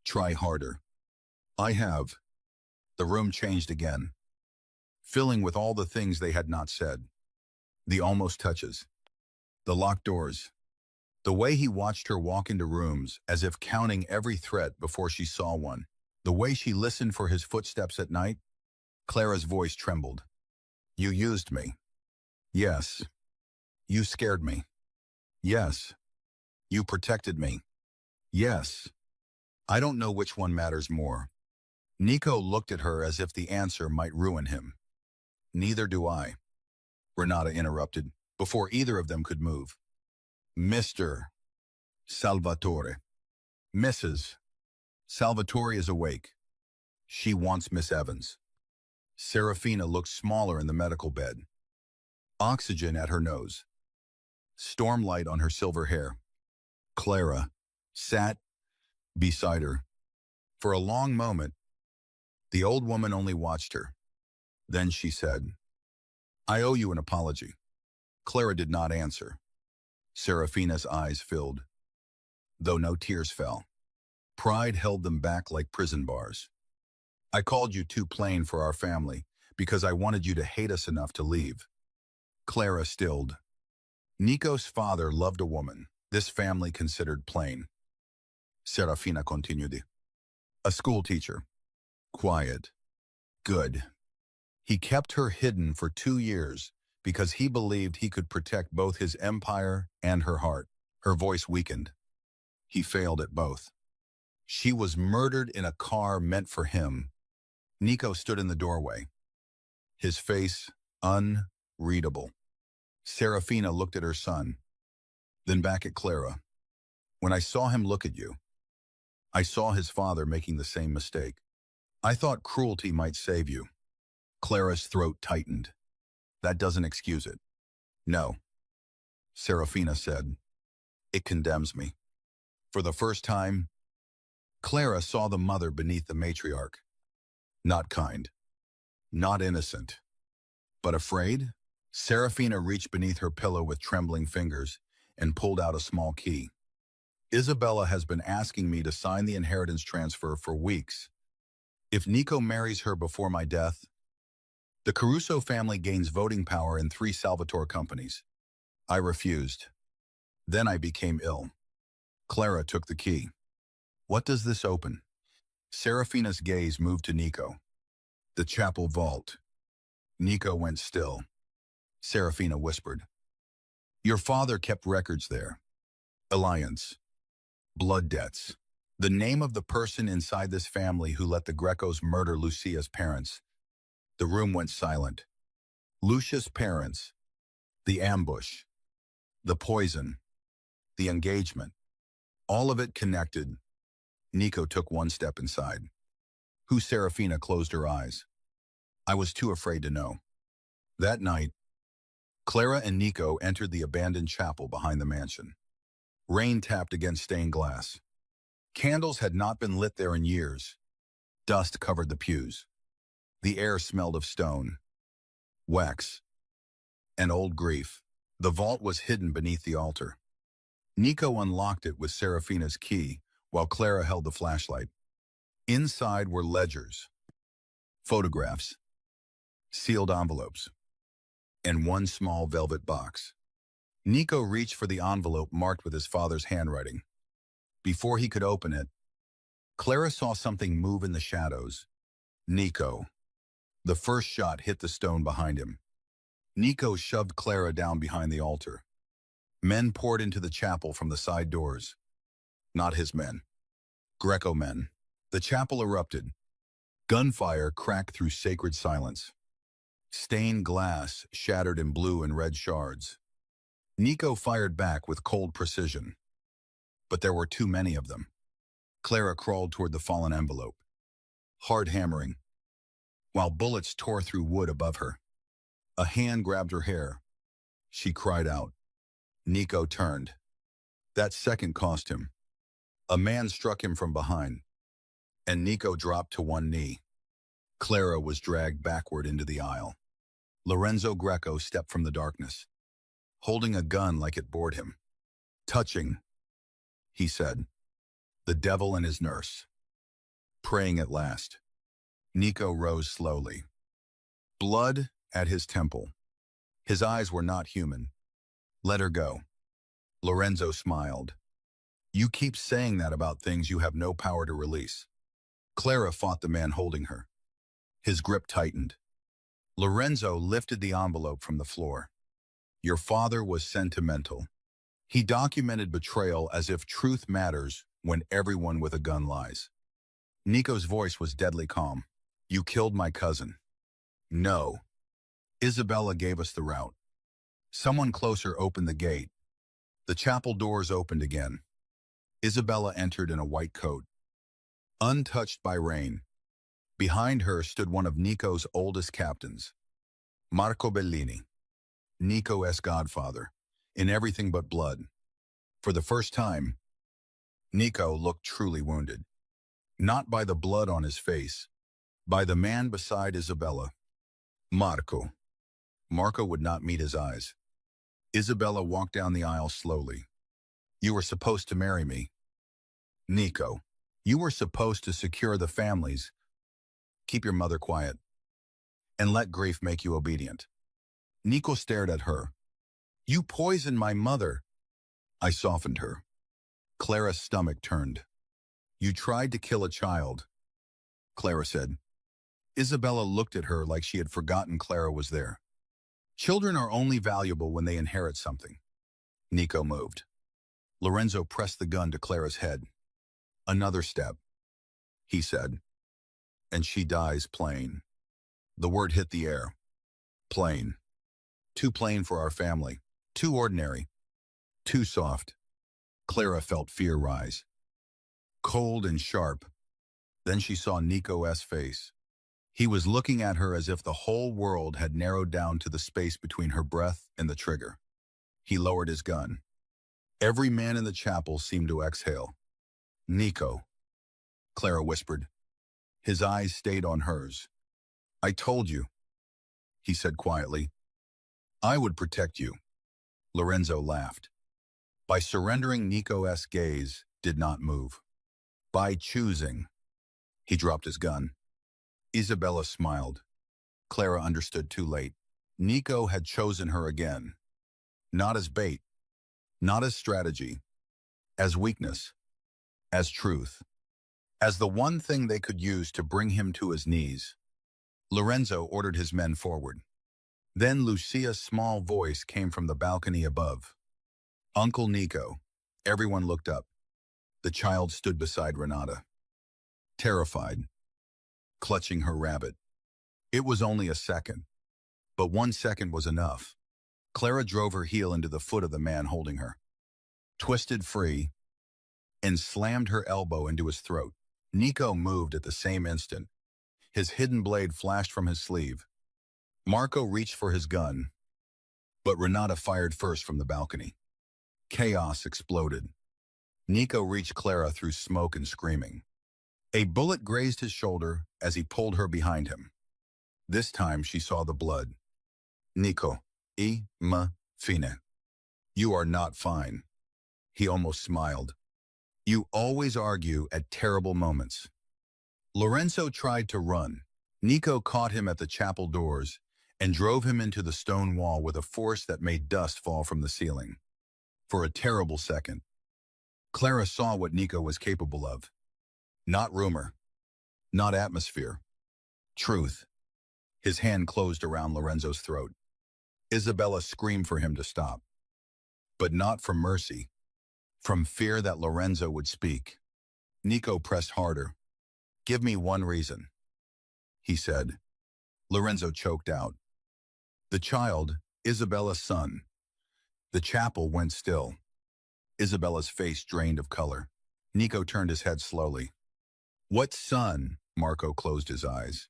Try harder. I have. The room changed again, filling with all the things they had not said. The almost touches. The locked doors. The way he watched her walk into rooms as if counting every threat before she saw one. The way she listened for his footsteps at night. Clara's voice trembled. You used me. Yes. You scared me. Yes. You protected me. Yes. I don't know which one matters more. Nico looked at her as if the answer might ruin him. Neither do I. Renata interrupted, before either of them could move. Mr. Salvatore. Mrs. Salvatore is awake. She wants Miss Evans. Serafina looked smaller in the medical bed. Oxygen at her nose. Stormlight on her silver hair. Clara, sat beside her. For a long moment, the old woman only watched her. Then she said, "I owe you an apology." Clara did not answer. Serafina's eyes filled, though no tears fell. Pride held them back like prison bars. "I called you too plain for our family because I wanted you to hate us enough to leave." Clara stilled. Nico's father loved a woman this family considered plain. Serafina continued. A school teacher. Quiet. Good. He kept her hidden for 2 years because he believed he could protect both his empire and her heart. Her voice weakened. He failed at both. She was murdered in a car meant for him. Nico stood in the doorway, his face unreadable. Serafina looked at her son, then back at Clara. When I saw him look at you, I saw his father making the same mistake. I thought cruelty might save you. Clara's throat tightened. That doesn't excuse it. No, Serafina said. It condemns me. For the first time, Clara saw the mother beneath the matriarch. Not kind, not innocent, but afraid. Serafina reached beneath her pillow with trembling fingers and pulled out a small key. Isabella has been asking me to sign the inheritance transfer for weeks. If Nico marries her before my death, the Caruso family gains voting power in 3 Salvatore companies. I refused. Then I became ill. Clara took the key. What does this open? Serafina's gaze moved to Nico. The chapel vault. Nico went still. Serafina whispered. Your father kept records there. Alliance. Blood debts. The name of the person inside this family who let the Grecos murder Lucia's parents. The room went silent. Lucia's parents. The ambush. The poison. The engagement. All of it connected. Nico took one step inside. Serafina closed her eyes. I was too afraid to know. That night, Clara and Nico entered the abandoned chapel behind the mansion. Rain tapped against stained glass. Candles had not been lit there in years. Dust covered the pews. The air smelled of stone, wax, and old grief. The vault was hidden beneath the altar. Nico unlocked it with Serafina's key, while Clara held the flashlight. Inside were ledgers, photographs, sealed envelopes, and one small velvet box. Nico reached for the envelope marked with his father's handwriting. Before he could open it, Clara saw something move in the shadows. Nico. The first shot hit the stone behind him. Nico shoved Clara down behind the altar. Men poured into the chapel from the side doors. Not his men. Greco men. The chapel erupted. Gunfire cracked through sacred silence. Stained glass shattered in blue and red shards. Nico fired back with cold precision. But there were too many of them. Clara crawled toward the fallen envelope. Hard hammering, while bullets tore through wood above her. A hand grabbed her hair. She cried out. Nico turned. That second cost him. A man struck him from behind, and Nico dropped to one knee. Clara was dragged backward into the aisle. Lorenzo Greco stepped from the darkness, holding a gun like it bored him. Touching, he said. The devil and his nurse. Praying at last. Nico rose slowly. Blood at his temple. His eyes were not human. Let her go. Lorenzo smiled. You keep saying that about things you have no power to release. Clara fought the man holding her. His grip tightened. Lorenzo lifted the envelope from the floor. Your father was sentimental. He documented betrayal as if truth matters when everyone with a gun lies. Nico's voice was deadly calm. You killed my cousin. No. Isabella gave us the route. Someone closer opened the gate. The chapel doors opened again. Isabella entered in a white coat, untouched by rain. Behind her stood one of Nico's oldest captains, Marco Bellini, Nico's godfather, in everything but blood. For the first time, Nico looked truly wounded. Not by the blood on his face, by the man beside Isabella. Marco. Marco would not meet his eyes. Isabella walked down the aisle slowly. You were supposed to marry me. Nico. You were supposed to secure the families. Keep your mother quiet. And let grief make you obedient. Nico stared at her. You poisoned my mother. I softened her. Clara's stomach turned. You tried to kill a child, Clara said. Isabella looked at her like she had forgotten Clara was there. Children are only valuable when they inherit something. Nico moved. Lorenzo pressed the gun to Clara's head. Another step, he said. And she dies plain. The word hit the air. Plain. Too plain for our family. Too ordinary. Too soft. Clara felt fear rise. Cold and sharp. Then she saw Nico's face. He was looking at her as if the whole world had narrowed down to the space between her breath and the trigger. He lowered his gun. Every man in the chapel seemed to exhale. Nico, Clara whispered. His eyes stayed on hers. I told you, he said quietly. I would protect you. Lorenzo laughed. By surrendering, Nico's gaze did not move. By choosing. He dropped his gun. Isabella smiled. Clara understood too late. Nico had chosen her again. Not as bait. Not as strategy. As weakness. As truth. As the one thing they could use to bring him to his knees. Lorenzo ordered his men forward. Then Lucia's small voice came from the balcony above. Uncle Nico. Everyone looked up. The child stood beside Renata. Terrified. Clutching her rabbit. It was only a second. But 1 second was enough. Clara drove her heel into the foot of the man holding her. Twisted free. And slammed her elbow into his throat. Nico moved at the same instant. His hidden blade flashed from his sleeve. Marco reached for his gun. But Renata fired first from the balcony. Chaos exploded. Nico reached Clara through smoke and screaming. A bullet grazed his shoulder as he pulled her behind him. This time she saw the blood. Nico, fine. You are not fine. He almost smiled. You always argue at terrible moments. Lorenzo tried to run. Nico caught him at the chapel doors and drove him into the stone wall with a force that made dust fall from the ceiling. For a terrible second, Clara saw what Nico was capable of. Not rumor. Not atmosphere. Truth. His hand closed around Lorenzo's throat. Isabella screamed for him to stop. But not from mercy. From fear that Lorenzo would speak. Nico pressed harder. Give me one reason, he said. Lorenzo choked out. The child, Isabella's son. The chapel went still. Isabella's face drained of color. Nico turned his head slowly. What son? Marco closed his eyes.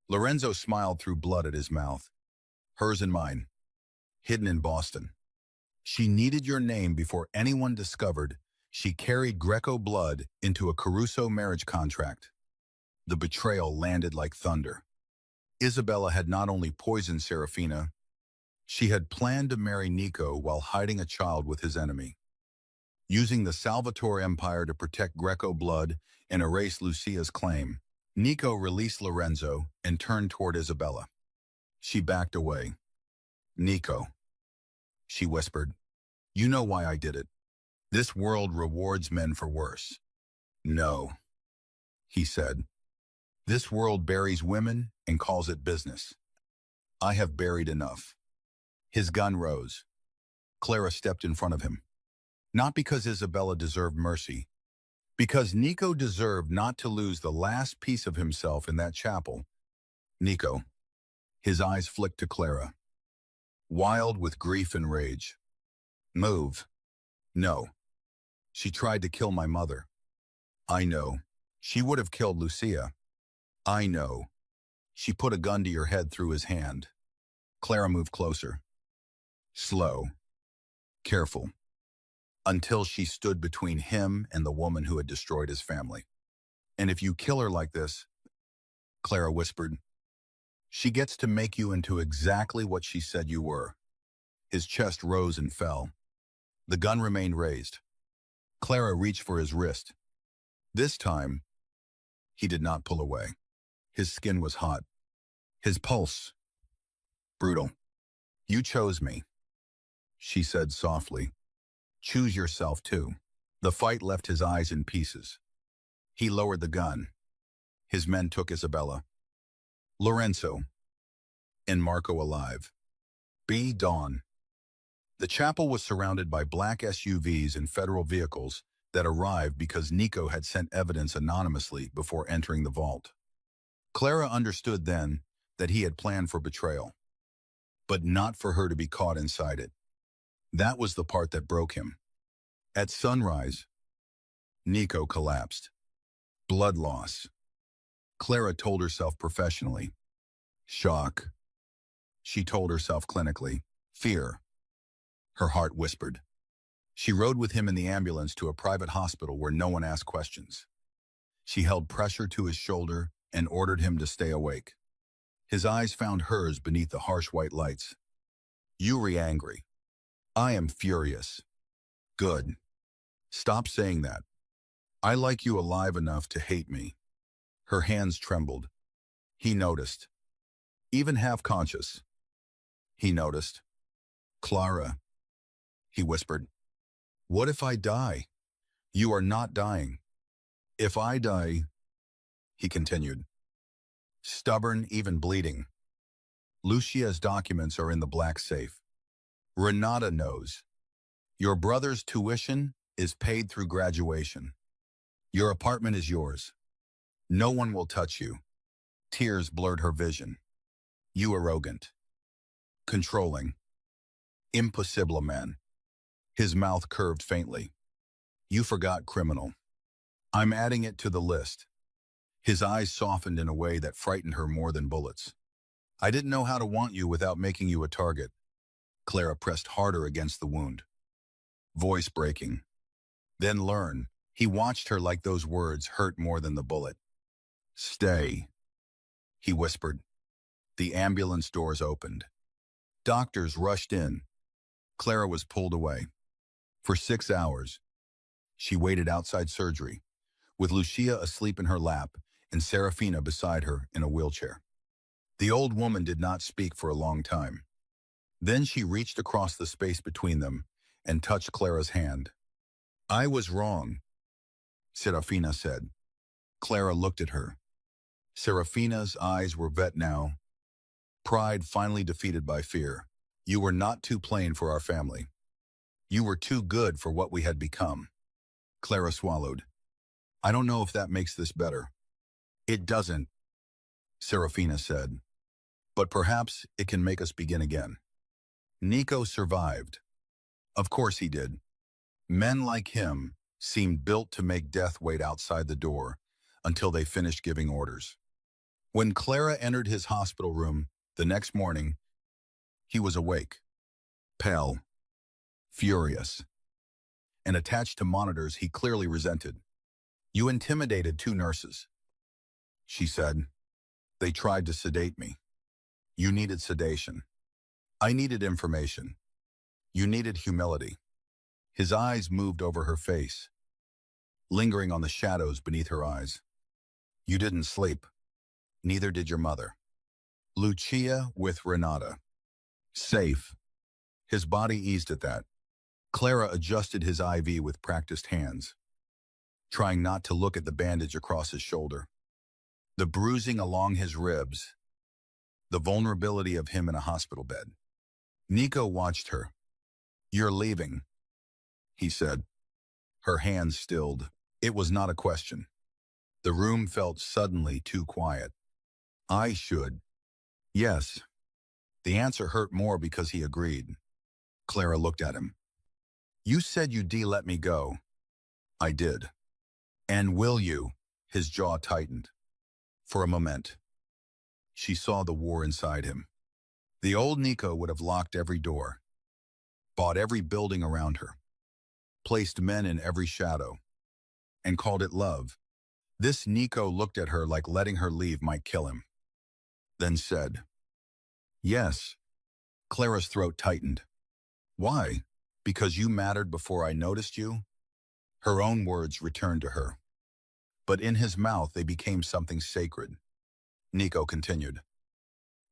Lorenzo smiled through blood at his mouth. Hers and mine. Hidden in Boston. She needed your name before anyone discovered she carried Greco blood into a Caruso marriage contract. The betrayal landed like thunder. Isabella had not only poisoned Serafina, she had planned to marry Nico while hiding a child with his enemy. Using the Salvatore Empire to protect Greco blood and erase Lucia's claim, Nico released Lorenzo and turned toward Isabella. She backed away. Nico, she whispered, you know why I did it. This world rewards men for worse. No, he said. This world buries women and calls it business. I have buried enough. His gun rose. Clara stepped in front of him. Not because Isabella deserved mercy, because Nico deserved not to lose the last piece of himself in that chapel. Nico. His eyes flicked to Clara. Wild with grief and rage. Move. No. She tried to kill my mother. I know. She would have killed Lucia. I know. She put a gun to your head through his hand. Clara moved closer. Slow. Careful. until she stood between him and the woman who had destroyed his family. And if you kill her like this, Clara whispered, she gets to make you into exactly what she said you were. His chest rose and fell. The gun remained raised. Clara reached for his wrist. This time, he did not pull away. His skin was hot. His pulse, brutal. You chose me, she said softly. Choose yourself too. The fight left his eyes in pieces. He lowered the gun. His men took Isabella, Lorenzo, and Marco alive. Dawn. The chapel was surrounded by black SUVs and federal vehicles that arrived because Nico had sent evidence anonymously before entering the vault. Clara understood then that he had planned for betrayal, but not for her to be caught inside it. That was the part that broke him. At sunrise, Nico collapsed. Blood loss. Clara told herself professionally. Shock. She told herself clinically. Fear. Her heart whispered. She rode with him in the ambulance to a private hospital where no one asked questions. She held pressure to his shoulder and ordered him to stay awake. His eyes found hers beneath the harsh white lights. You're angry. I am furious. Good. Stop saying that. I like you alive enough to hate me. Her hands trembled. He noticed. Even half-conscious. He noticed. Clara, he whispered. What if I die? You are not dying. If I die, he continued. Stubborn, even bleeding. Lucia's documents are in the black safe. Renata knows. Your brother's tuition is paid through graduation. Your apartment is yours. No one will touch you. Tears blurred her vision. You arrogant. Controlling. Impossible man. His mouth curved faintly. You forgot criminal. I'm adding it to the list. His eyes softened in a way that frightened her more than bullets. I didn't know how to want you without making you a target. Clara pressed harder against the wound. Voice breaking. Then learn. He watched her like those words hurt more than the bullet. Stay, he whispered. The ambulance doors opened. Doctors rushed in. Clara was pulled away. For 6 hours, she waited outside surgery, with Lucia asleep in her lap and Serafina beside her in a wheelchair. The old woman did not speak for a long time. Then she reached across the space between them and touched Clara's hand. I was wrong, Serafina said. Clara looked at her. Serafina's eyes were vet now, pride finally defeated by fear. You were not too plain for our family. You were too good for what we had become. Clara swallowed. I don't know if that makes this better. It doesn't, Serafina said. But perhaps it can make us begin again. Nico survived. Of course he did. Men like him seemed built to make death wait outside the door until they finished giving orders. When Clara entered his hospital room the next morning, he was awake, pale, furious, and attached to monitors he clearly resented. You intimidated 2 nurses, she said. They tried to sedate me. You needed sedation. I needed information. You needed humility. His eyes moved over her face, lingering on the shadows beneath her eyes. You didn't sleep. Neither did your mother. Lucia with Renata. Safe. His body eased at that. Clara adjusted his IV with practiced hands, trying not to look at the bandage across his shoulder. The bruising along his ribs. The vulnerability of him in a hospital bed. Nico watched her. You're leaving, he said. Her hands stilled. It was not a question. The room felt suddenly too quiet. I should. Yes. The answer hurt more because he agreed. Clara looked at him. You said you'd let me go. I did. And will you? His jaw tightened. For a moment, she saw the war inside him. The old Nico would have locked every door, bought every building around her, placed men in every shadow, and called it love. This Nico looked at her like letting her leave might kill him, then said, "Yes." Clara's throat tightened. "Why? Because you mattered before I noticed you?" Her own words returned to her, but in his mouth they became something sacred. Nico continued,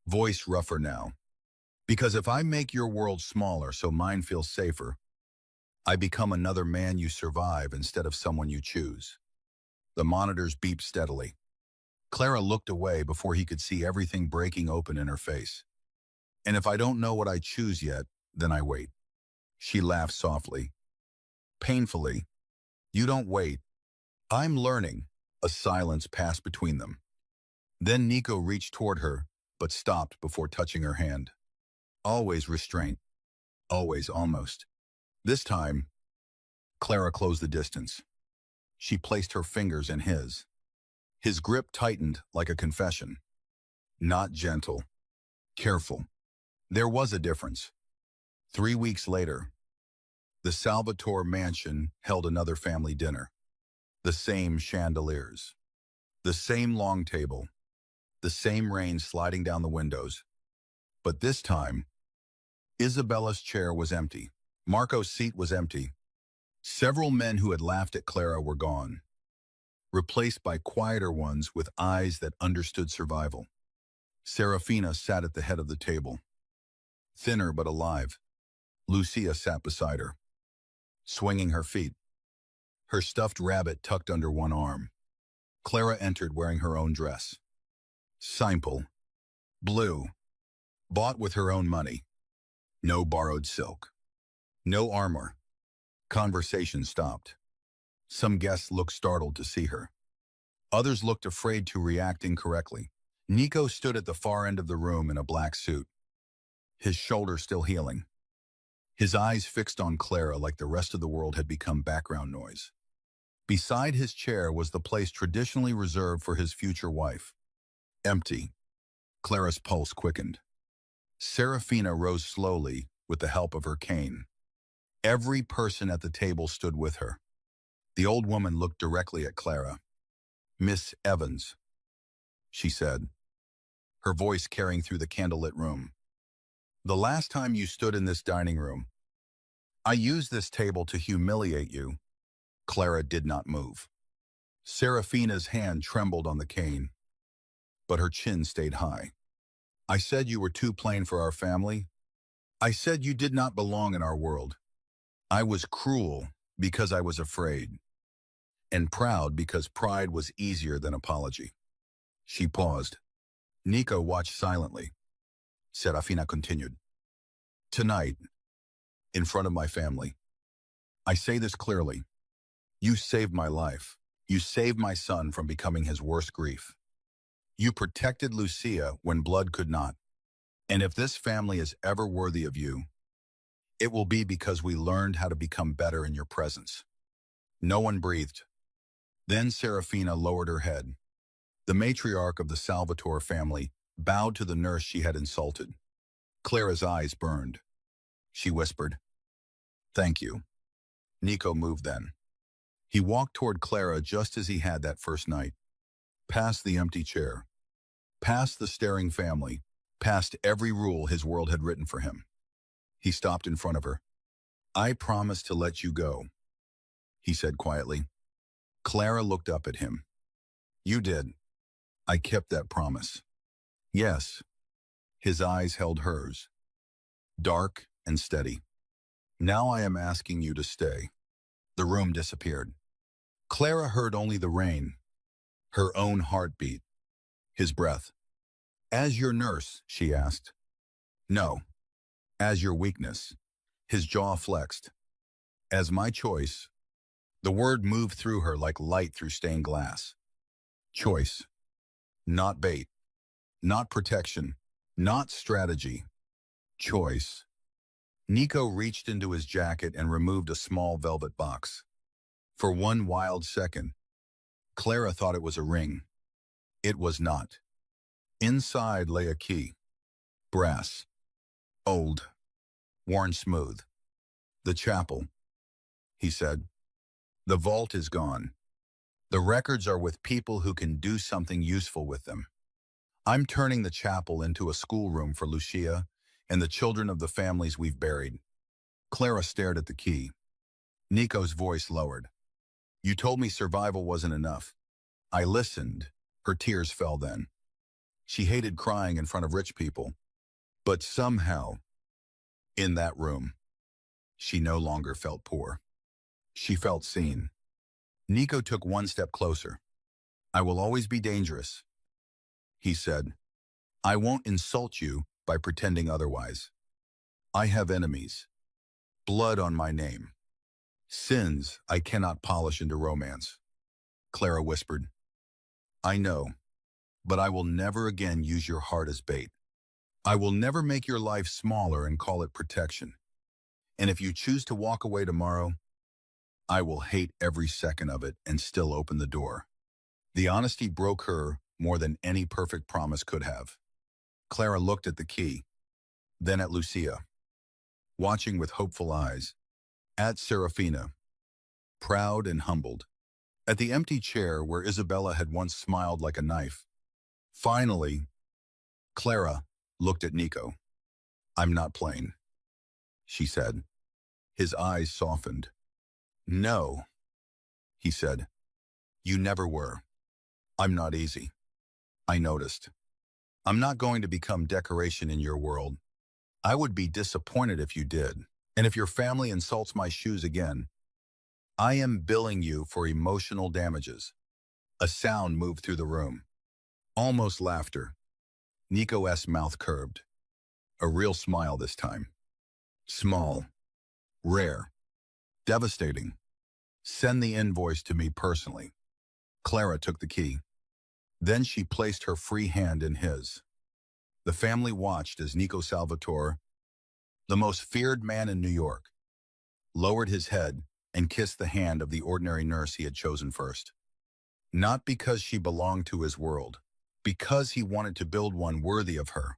voice rougher now. "Because if I make your world smaller so mine feels safer, I become another man you survive instead of someone you choose." The monitors beeped steadily. Clara looked away before he could see everything breaking open in her face. "And if I don't know what I choose yet, then I wait." She laughed softly. Painfully. "You don't wait. I'm learning." A silence passed between them. Then Nico reached toward her, but stopped before touching her hand. Always restraint. Always almost. This time, Clara closed the distance. She placed her fingers in his. His grip tightened like a confession. Not gentle. Careful. There was a difference. 3 weeks later, the Salvatore mansion held another family dinner. The same chandeliers. The same long table. The same rain sliding down the windows. But this time, Isabella's chair was empty. Marco's seat was empty. Several men who had laughed at Clara were gone, replaced by quieter ones with eyes that understood survival. Serafina sat at the head of the table, thinner but alive. Lucia sat beside her, swinging her feet, her stuffed rabbit tucked under one arm. Clara entered wearing her own dress. Simple, blue, bought with her own money. No borrowed silk. No armor. Conversation stopped. Some guests looked startled to see her. Others looked afraid to react incorrectly. Nico stood at the far end of the room in a black suit, his shoulder still healing. His eyes fixed on Clara like the rest of the world had become background noise. Beside his chair was the place traditionally reserved for his future wife. Empty. Clara's pulse quickened. Serafina rose slowly with the help of her cane. Every person at the table stood with her. The old woman looked directly at Clara. "Miss Evans," she said, her voice carrying through the candlelit room. "The last time you stood in this dining room, I used this table to humiliate you." Clara did not move. Serafina's hand trembled on the cane, but her chin stayed high. "I said you were too plain for our family. I said you did not belong in our world. I was cruel because I was afraid, and proud because pride was easier than apology." She paused. Nico watched silently. Serafina continued. "Tonight, in front of my family, I say this clearly. You saved my life. You saved my son from becoming his worst grief. You protected Lucia when blood could not. And if this family is ever worthy of you, it will be because we learned how to become better in your presence." No one breathed. Then Serafina lowered her head. The matriarch of the Salvatore family bowed to the nurse she had insulted. Clara's eyes burned. She whispered, "Thank you." Nico moved then. He walked toward Clara just as he had that first night. Past the empty chair. Past the staring family. Past every rule his world had written for him. He stopped in front of her. "I promise to let you go," he said quietly. Clara looked up at him. "You did. I kept that promise." "Yes." His eyes held hers, dark and steady. "Now I am asking you to stay." The room disappeared. Clara heard only the rain, her own heartbeat, his breath. "As your nurse," she asked. "No. As your weakness." His jaw flexed. "As my choice." The word moved through her like light through stained glass. Choice. Not bait. Not protection. Not strategy. Choice. Nico reached into his jacket and removed a small velvet box. For one wild second, Clara thought it was a ring. It was not. Inside lay a key. Brass. Old. Worn smooth. The chapel. he said. The vault is gone. The records are with people who can do something useful with them. I'm turning the chapel into a schoolroom for Lucia and the children of the families we've buried. Clara stared at the key. Nico's voice lowered. You told me survival wasn't enough. I listened. Her tears fell then. She hated crying in front of rich people. But somehow, in that room, she no longer felt poor. She felt seen. Nico took one step closer. I will always be dangerous, he said. I won't insult you by pretending otherwise. I have enemies. Blood on my name. Sins I cannot polish into romance. Clara whispered. I know, but I will never again use your heart as bait. I will never make your life smaller and call it protection. And if you choose to walk away tomorrow, I will hate every second of it and still open the door. The honesty broke her more than any perfect promise could have. Clara looked at the key, then at Lucia, watching with hopeful eyes, at Serafina, proud and humbled, at the empty chair where Isabella had once smiled like a knife. Finally, Clara looked at Nico. I'm not playing, she said. His eyes softened. No, he said. You never were. I'm not easy. I noticed. I'm not going to become decoration in your world. I would be disappointed if you did. And if your family insults my shoes again, I am billing you for emotional damages. A sound moved through the room. Almost laughter. Nico's mouth curved. A real smile this time. Small. Rare. Devastating. Send the invoice to me personally. Clara took the key. Then she placed her free hand in his. The family watched as Nico Salvatore, the most feared man in New York, lowered his head and kissed the hand of the ordinary nurse he had chosen first. Not because she belonged to his world, because he wanted to build one worthy of her.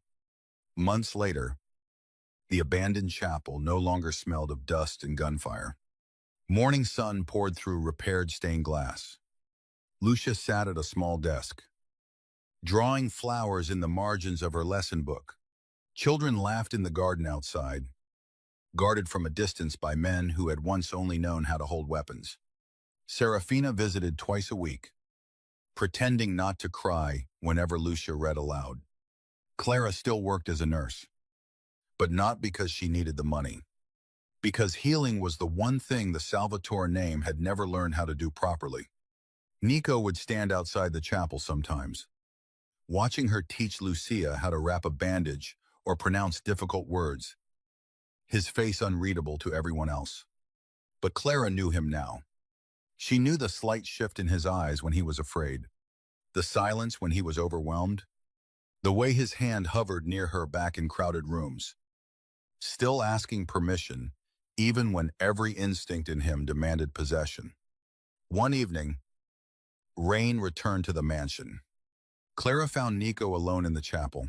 Months later, the abandoned chapel no longer smelled of dust and gunfire. Morning sun poured through repaired stained glass. Lucia sat at a small desk, drawing flowers in the margins of her lesson book. Children laughed in the garden outside, guarded from a distance by men who had once only known how to hold weapons. Serafina visited twice a week, pretending not to cry whenever Lucia read aloud. Clara still worked as a nurse, but not because she needed the money. Because healing was the one thing the Salvatore name had never learned how to do properly. Nico would stand outside the chapel sometimes, watching her teach Lucia how to wrap a bandage or pronounce difficult words, his face unreadable to everyone else. But Clara knew him now. She knew the slight shift in his eyes when he was afraid, the silence when he was overwhelmed, the way his hand hovered near her back in crowded rooms, still asking permission, even when every instinct in him demanded possession. One evening, rain returned to the mansion. Clara found Nico alone in the chapel,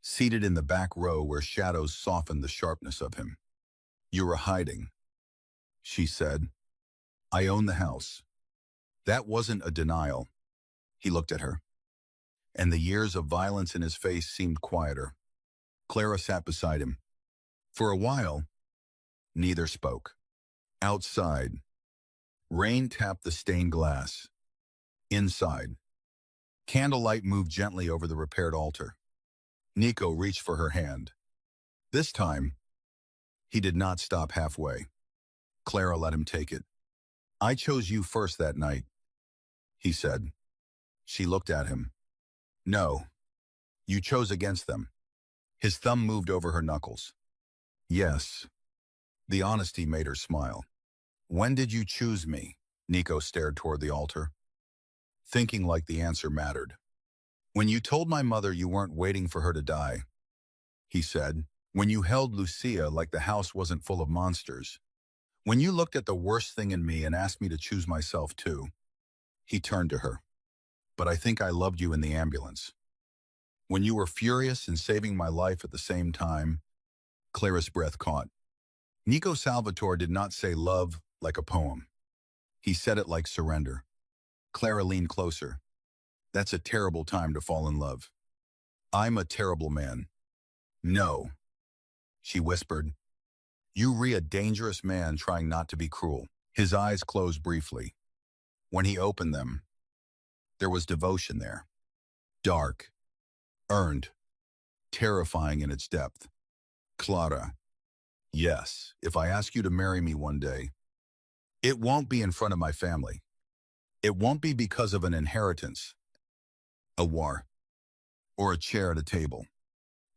seated in the back row where shadows softened the sharpness of him. You were hiding, she said. I own the house. That wasn't a denial. He looked at her, and the years of violence in his face seemed quieter. Clara sat beside him. For a while, neither spoke. Outside, rain tapped the stained glass. Inside, candlelight moved gently over the repaired altar. Nico reached for her hand. This time, he did not stop halfway. Clara let him take it. I chose you first that night, he said. She looked at him. No, you chose against them. His thumb moved over her knuckles. Yes. The honesty made her smile. When did you choose me? Nico stared toward the altar, thinking like the answer mattered. When you told my mother you weren't waiting for her to die, he said. When you held Lucia like the house wasn't full of monsters. When you looked at the worst thing in me and asked me to choose myself too. He turned to her. But I think I loved you in the ambulance. When you were furious and saving my life at the same time. Clara's breath caught. Nico Salvatore did not say love like a poem. He said it like surrender. Clara leaned closer. That's a terrible time to fall in love. I'm a terrible man. No, she whispered. You re a dangerous man trying not to be cruel. His eyes closed briefly. When he opened them, there was devotion there. Dark, earned, terrifying in its depth. Clara, yes, if I ask you to marry me one day, it won't be in front of my family. It won't be because of an inheritance, a war, or a chair at a table.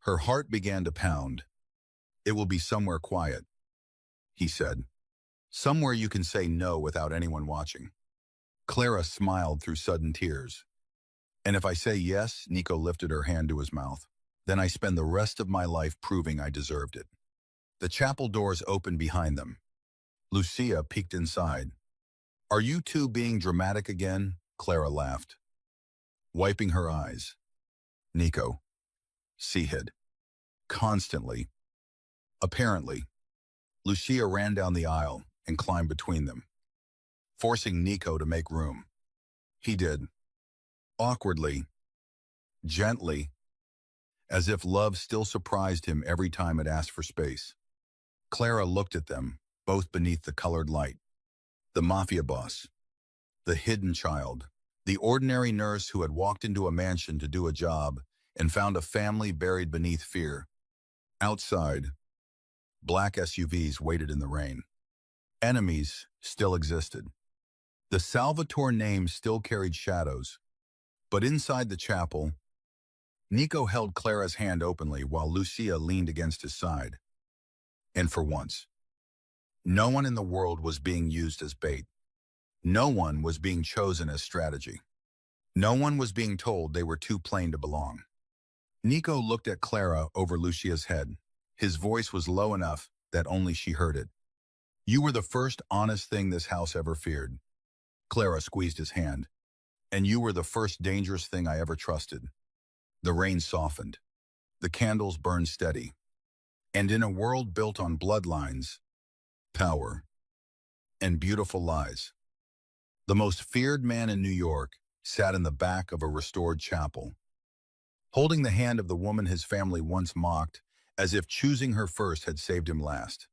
Her heart began to pound. It will be somewhere quiet, he said. Somewhere you can say no without anyone watching. Clara smiled through sudden tears. And if I say yes, Nico lifted her hand to his mouth, then I spend the rest of my life proving I deserved it. The chapel doors opened behind them. Lucia peeked inside. Are you two being dramatic again? Clara laughed, wiping her eyes. Nico. She hid. Constantly. Apparently. Lucia ran down the aisle and climbed between them, forcing Nico to make room. He did. Awkwardly. Gently. As if love still surprised him every time it asked for space. Clara looked at them, both beneath the colored light. The mafia boss. The hidden child. The ordinary nurse who had walked into a mansion to do a job and found a family buried beneath fear. Outside, black SUVs waited in the rain. Enemies still existed. The Salvatore name still carried shadows. But inside the chapel, Nico held Clara's hand openly while Lucia leaned against his side. And for once, no one in the world was being used as bait. No one was being chosen as strategy. No one was being told they were too plain to belong. Nico looked at Clara over Lucia's head. His voice was low enough that only she heard it. You were the first honest thing this house ever feared. Clara squeezed his hand. And you were the first dangerous thing I ever trusted. The rain softened. The candles burned steady. And in a world built on bloodlines, power, and beautiful lies, the most feared man in New York sat in the back of a restored chapel, holding the hand of the woman his family once mocked, as if choosing her first had saved him last.